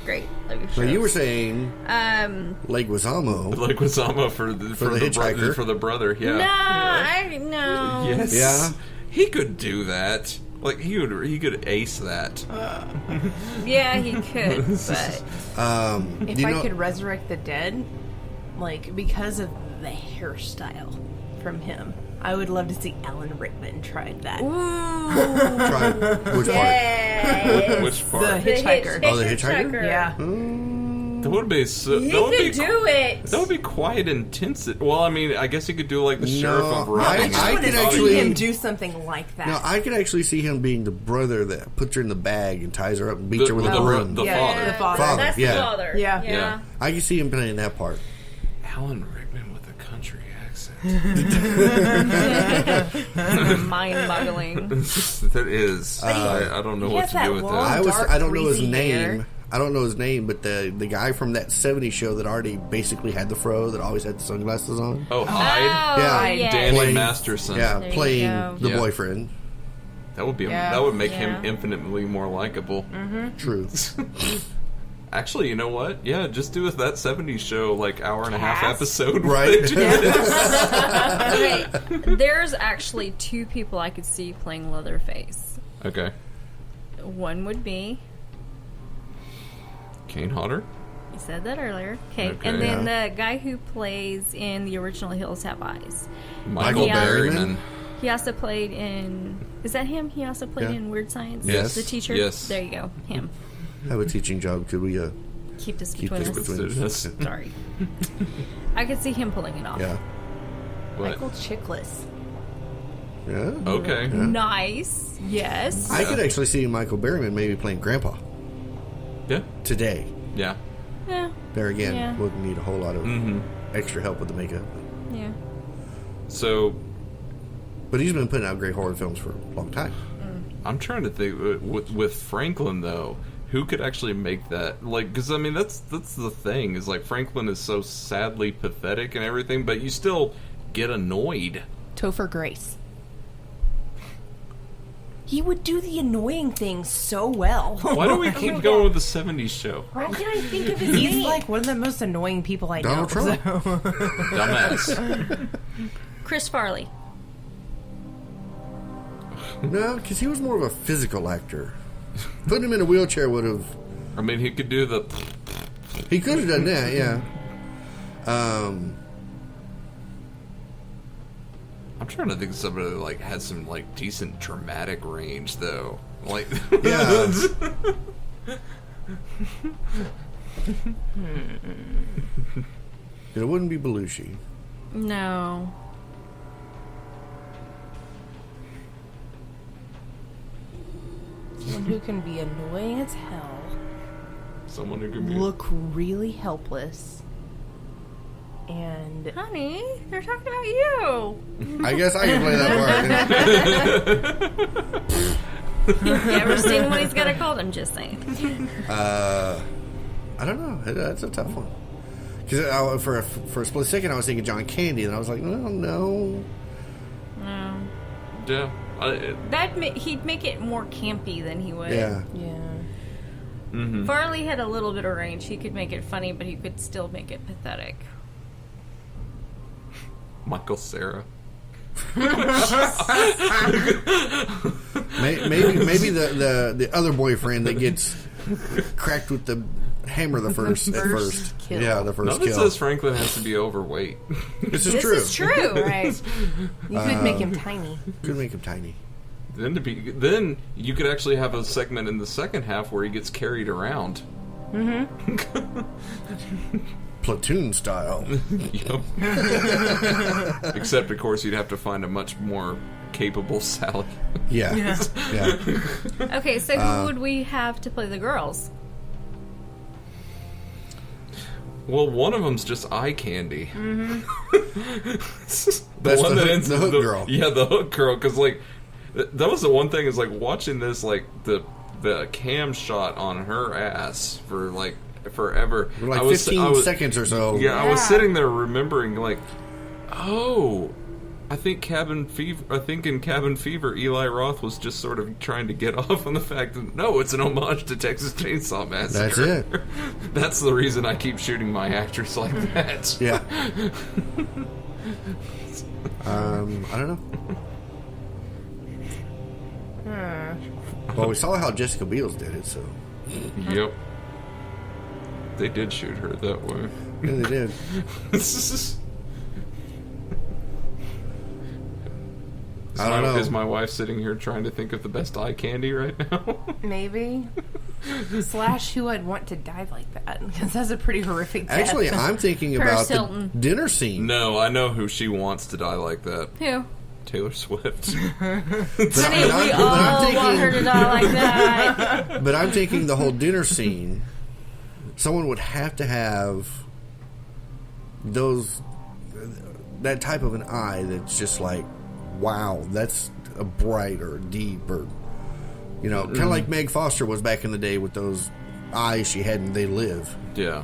Great. Love your So shows. you were saying Leguizamo. Like Osama for the hitchhiker. for the brother, yeah. No. Yes. Yeah. He could do that. Like he could ace that. Yeah, he could, but If you I know- could resurrect the dead, like, because of the hairstyle from him, I would love to see Alan Rickman try that. Try which part? yes. Which part? The hitchhiker. Oh, the hitchhiker? Yeah. That would be so. He that would could be do it. That would be quite intense. Well, I mean, I guess he could do like the sheriff of I Raleigh. I could could see actually- him do something like that. No, I could actually see him being the brother that puts her in the bag and ties her up and beats her with a the broom. father. The father. That's yeah. the father. Yeah. Yeah. I can see him playing that part. Alan Rickman with a country accent. Mind-boggling. That is. I don't know he what has to do that with long- that. I don't know his greasy name. hair. I don't know his name, but the guy from that '70s show that already basically had the fro, that always had the sunglasses on. Oh, Hyde. Yeah. yes. Danny Playing- Masterson. Yeah, There you playing go. the Yeah. boyfriend. That would be. Yeah. That would make Yeah. him infinitely more likable. True. Actually, you know what? Yeah, just do that '70s show, like hour and a half Cast? episode. Right. Where they do this. Okay, there's actually two people I could see playing Leatherface. Okay. One would be, Kane Hodder. you said that earlier. Okay, Okay. and then the guy who plays in the original Hills Have Eyes. Michael Yeah. Berryman. He also played in. Is that him? He also played Yeah. in Weird Science. Yes. The teacher. Yes. There you go. Him. Have a teaching job. Could we? Keep this Keep between this us. between us. Sorry. I could see him pulling it off. Yeah. What? Michael Chiklis. Yeah. Okay. Nice. Yes. I could actually see Michael Berryman maybe playing Grandpa Yeah. today. Yeah. Yeah. There again, Yeah. we'll need a whole lot of Mm-hmm. extra help with the makeup. Yeah. So But he's been putting out great horror films for a long time. I'm trying to think with Franklin though. Who could actually make that? Like, because I mean, that's the thing. Is like Franklin is so sadly pathetic and everything, but you still get annoyed. Topher Grace. He would do the annoying things so well. Why do we keep going with the 70s show? Why can't I think of his name? He's like one of the most annoying people I know. Donald Trump. So. Dumbass. Chris Farley. No, because he was more of a physical actor. Putting him in a wheelchair would have... I mean, he could do the... He could have done that, yeah. I'm trying to think of somebody that like had some like decent dramatic range though. Like Yeah. It wouldn't be Belushi. No. Someone who can be annoying as hell. someone who can be Look really helpless. And Honey, they're talking about you. I guess I can play that part. You ever seen what he's got it called? I'm just saying. I don't know. That's a tough one. Because for a split second, I was thinking John Candy, and I was like, well, no. No. yeah. He'd make it more campy than he would. Yeah. Mm-hmm. Farley had a little bit of range. He could make it funny, but he could still make it pathetic. Michael Cera. Maybe the other boyfriend that gets cracked with the hammer at first. kill. Yeah, the first Nothing kill. says Franklin has to be overweight. This is This true. is true. right. You could make him tiny. Could make him tiny. Then you could actually have a segment in the second half where he gets carried around. Platoon style. Yep. Except, of course, you'd have to find a much more capable Sally. Yeah. Yeah. Okay, so who would we have to play the girls? Well, one of them's just eye candy. That's the hook girl. Yeah, the hook girl. Because, like, that was the one thing is, like, watching this, like, the cam shot on her ass for, like, forever. For like 15 seconds or so. Yeah, I was sitting there remembering, like, oh, I think in Cabin Fever, Eli Roth was just sort of trying to get off on the fact that, no, it's an homage to Texas Chainsaw Massacre. That's it. That's the reason I keep shooting my actress like that. Yeah. I don't know. Well, we saw how Jessica Biel did it, so. Yep. They did shoot her that way. Yeah, they did. I don't know. Is my wife sitting here trying to think of the best eye candy right now? Maybe. / who I'd want to die like that. Because that's a pretty horrific death. Actually, I'm thinking about the dinner scene. No, I know who she wants to die like that. Who? Taylor Swift. Honey, we all want her to die like that. But I'm thinking the whole dinner scene, someone would have to have that type of an eye that's just like, wow, that's a bright or deep or, kind of like Meg Foster was back in the day with those eyes she had in They Live. Yeah.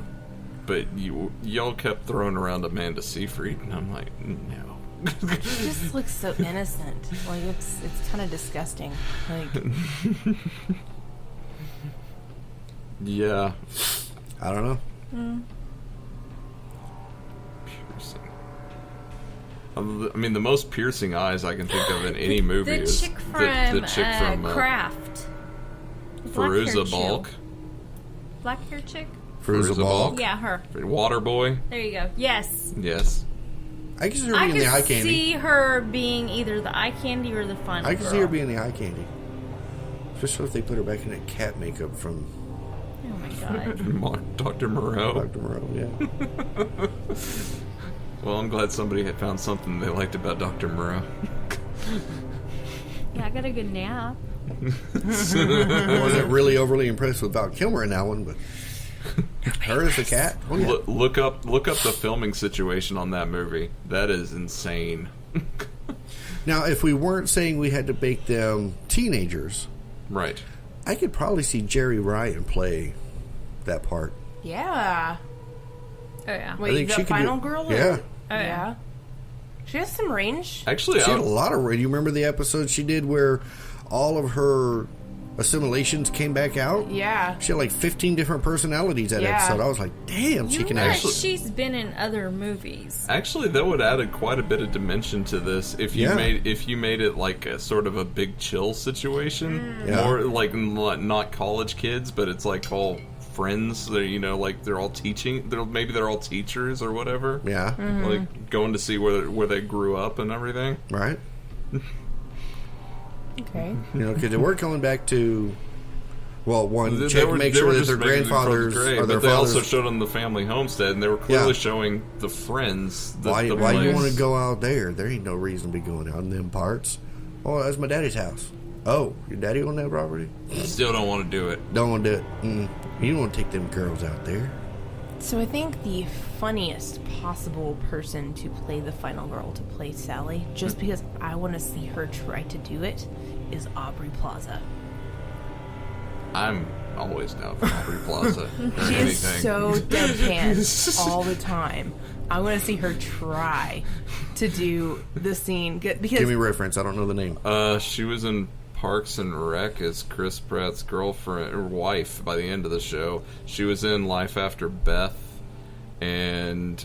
But y'all kept throwing around Amanda Seyfried, and I'm like, no. She just looks so innocent. Like, it's kind of disgusting. Like, yeah. I don't know. Piercing. I mean, the most piercing eyes I can think of in any movie the is chick from, the chick from Craft. Fairuza Balk. Black hair chick? Fairuza Balk. Yeah, her. Waterboy. There you go. Yes. Yes. I can see her being the eye candy. see her being either the eye candy or the final I can girl. see her being the eye candy. Especially if they put her back in that cat makeup from Oh my god. Dr. Moreau. Dr. Moreau, yeah. Well, I'm glad somebody had found something they liked about Dr. Moreau. Yeah, I got a good nap. I wasn't really overly impressed with Val Kilmer in that one, but her as a cat? Oh, yeah. Look up the filming situation on that movie. That is insane. Now, if we weren't saying we had to make them teenagers, Right. I could probably see Jerry Ryan play that part. Yeah. Oh, yeah. I Wait, think the she could final do- girl? Yeah. Oh, Yeah. She has some range. Actually, She had a lot of... Do you remember the episode she did where all of her assimilations came back out? Yeah. She had like 15 different personalities that Yeah. episode. I was like, damn, she You can know that actually... she's been in other movies. Actually, that would add quite a bit of dimension to this if you made it like a sort of a big chill situation, Yeah. more like not college kids, but it's like all friends. That like they're all teaching. Maybe they're all teachers or whatever. Yeah. Like going to see where they grew up and everything. Right? Okay. Because they were coming back to... Well, one, They check were- make they sure were that just their making it from the grandfathers grave, or their but they fathers... also showed them the family homestead, and they were clearly Yeah. showing the friends. Why you place. want to go out there? There ain't no reason to be going out in them parts. Oh, that's my daddy's house. Oh, your daddy on that property? Still don't want to do it. Don't want to do it. You don't want to take them girls out there. So I think the funniest possible person to play the final girl, to play Sally, just because I want to see her try to do it, is Aubrey Plaza. I'm always down for Aubrey Plaza. Or She anything. is so deadpan all the time. I want to see her try to do the scene because Give me a reference. I don't know the name. She was in Parks and Rec as Chris Pratt's girlfriend or wife by the end of the show. She was in Life After Beth and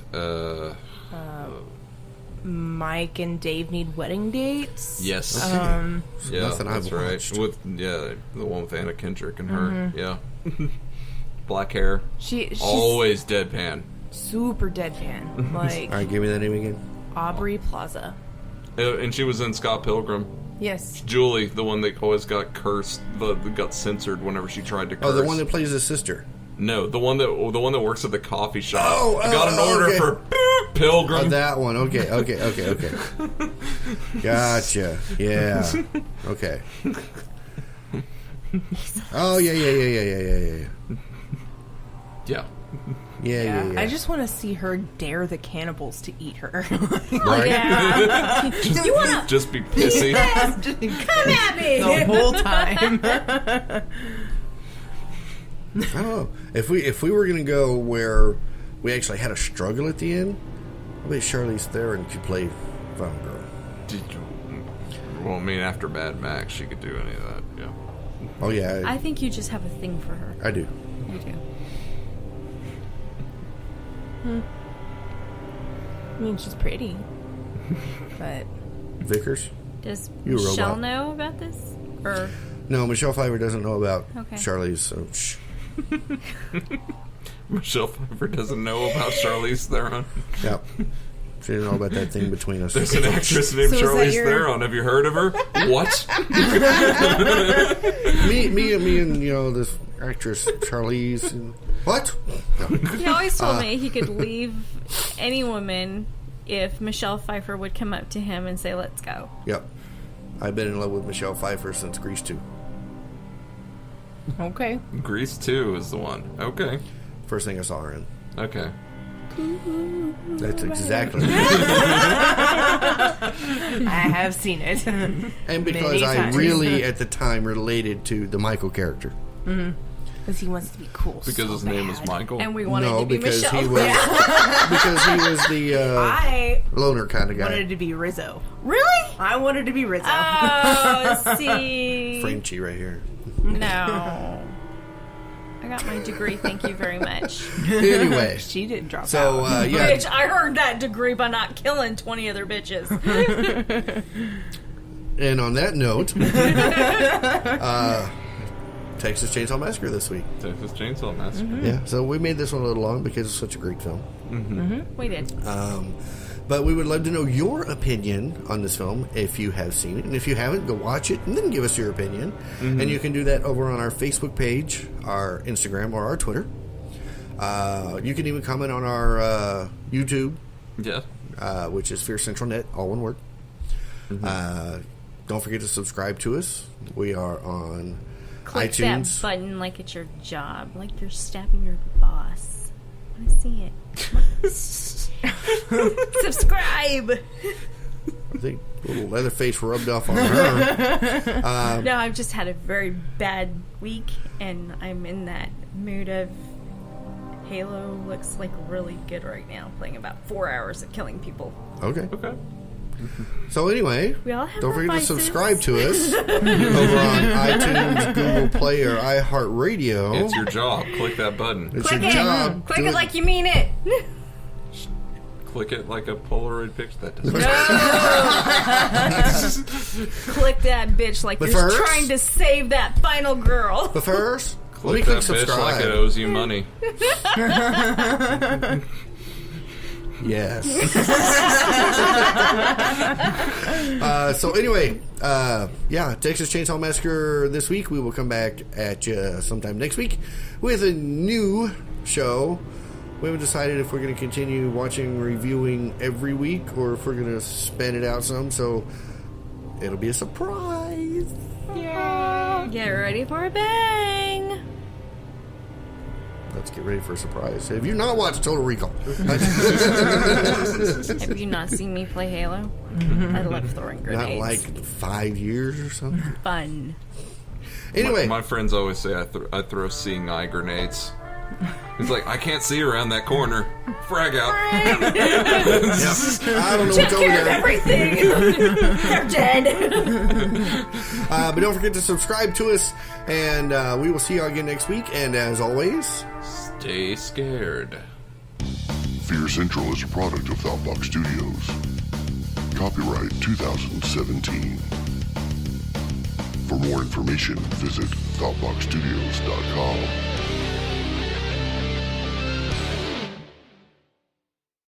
Mike and Dave Need Wedding Dates. yes, Um, yeah, nothing I've that's right. watched. With the one with Anna Kendrick and her, yeah, black hair, she's always deadpan. super deadpan, like All right, give me that name again. Aubrey Plaza. And she was in Scott Pilgrim. Yes. Julie, the one that always got cursed, got censored whenever she tried to curse. Oh, the one that plays his sister. No, the one that works at the coffee shop. Oh, I got an order okay. for Pilgrim. Oh, that one. Okay. Gotcha. Yeah. Okay. Oh, yeah. Yeah. Yeah. I just want to see her dare the cannibals to eat her. Right? Yeah. You wanna Just be pissy. come at me? the whole time. I don't know. If we were going to go where we actually had a struggle at the end, I bet Charlize Theron could play Final Girl. Well, I mean, after Mad Max, she could do any of that. Yeah. Oh, yeah. I think you just have a thing for her. I do. You do. I mean, she's pretty, but Vickers? Does You a Michelle robot. know about this? Or No, Michelle Pfeiffer doesn't know about Okay. Charlize, so shh. Michelle Pfeiffer doesn't know about Charlize Theron. Yeah. She didn't know about that thing between us. There's an actress named So is that Charlize your- Theron. Have you heard of her? What? me and this actress Charlize. And, what? No. he always told me he could leave any woman if Michelle Pfeiffer would come up to him and say, "Let's go." Yep. I've been in love with Michelle Pfeiffer since Grease 2. okay. Grease 2 is the one. Okay. First thing I saw her in. Okay. That's exactly. I have seen it. And because Many I times. really, at the time, related to the Michael character. Because he wants to be cool. Because so his name is bad. Michael. And we wanted No, to be because Michelle. he was because he was the I loner kind of guy. wanted to be Rizzo. Really? I wanted to be Rizzo. Oh, see. Frenchie right here. No. I got my degree, thank you very much. Anyway, She didn't drop so out. yeah, Bitch, I earned that degree by not killing 20 other bitches. and on that note, Texas Chainsaw Massacre this week. Texas Chainsaw Massacre. Yeah, so we made this one a little long because it's such a great film. We did. But we would love to know your opinion on this film if you have seen it. And if you haven't, go watch it and then give us your opinion. And you can do that over on our Facebook page, our Instagram, or our Twitter. You can even comment on our YouTube, Yeah. which is Fear Central Net, all one word. Don't forget to subscribe to us. We are on Click iTunes. that button like it's your job, like you're stabbing your boss. I want to see it. Subscribe. I think a little Leatherface rubbed off on her. No, I've just had a very bad week, and I'm in that mood of Halo looks like really good right now, playing about 4 hours of killing people. Okay. Okay. So anyway, We all have don't our forget to vices. subscribe to us over on iTunes, Google Play, or iHeartRadio. It's your job. Click that button. It's Click your it. job. Click Do it like you mean it. Click it like a Polaroid picture. That doesn't Click that bitch like But you're first- trying to save that final girl. But first, let me Click click that bitch subscribe. like it owes you money. Yes. So anyway, Texas Chainsaw Massacre this week. We will come back at you sometime next week with a new show. We haven't decided if we're going to continue watching, reviewing every week, or if we're going to span it out some. So it'll be a surprise. Get ready for a bang. Let's get ready for a surprise. Have you not watched Total Recall? Have you not seen me play Halo? I love throwing Not grenades. like 5 years or something. Fun. Anyway, My friends always say I throw seeing eye grenades. He's like, I can't see around that corner. Frag out. I don't know Took what's over care of there. everything. They're dead. But don't forget to subscribe to us, and we will see you again next week. And as always, Stay scared. Fear Central is a product of Thoughtbox Studios. Copyright 2017. For more information, visit thoughtboxstudios.com.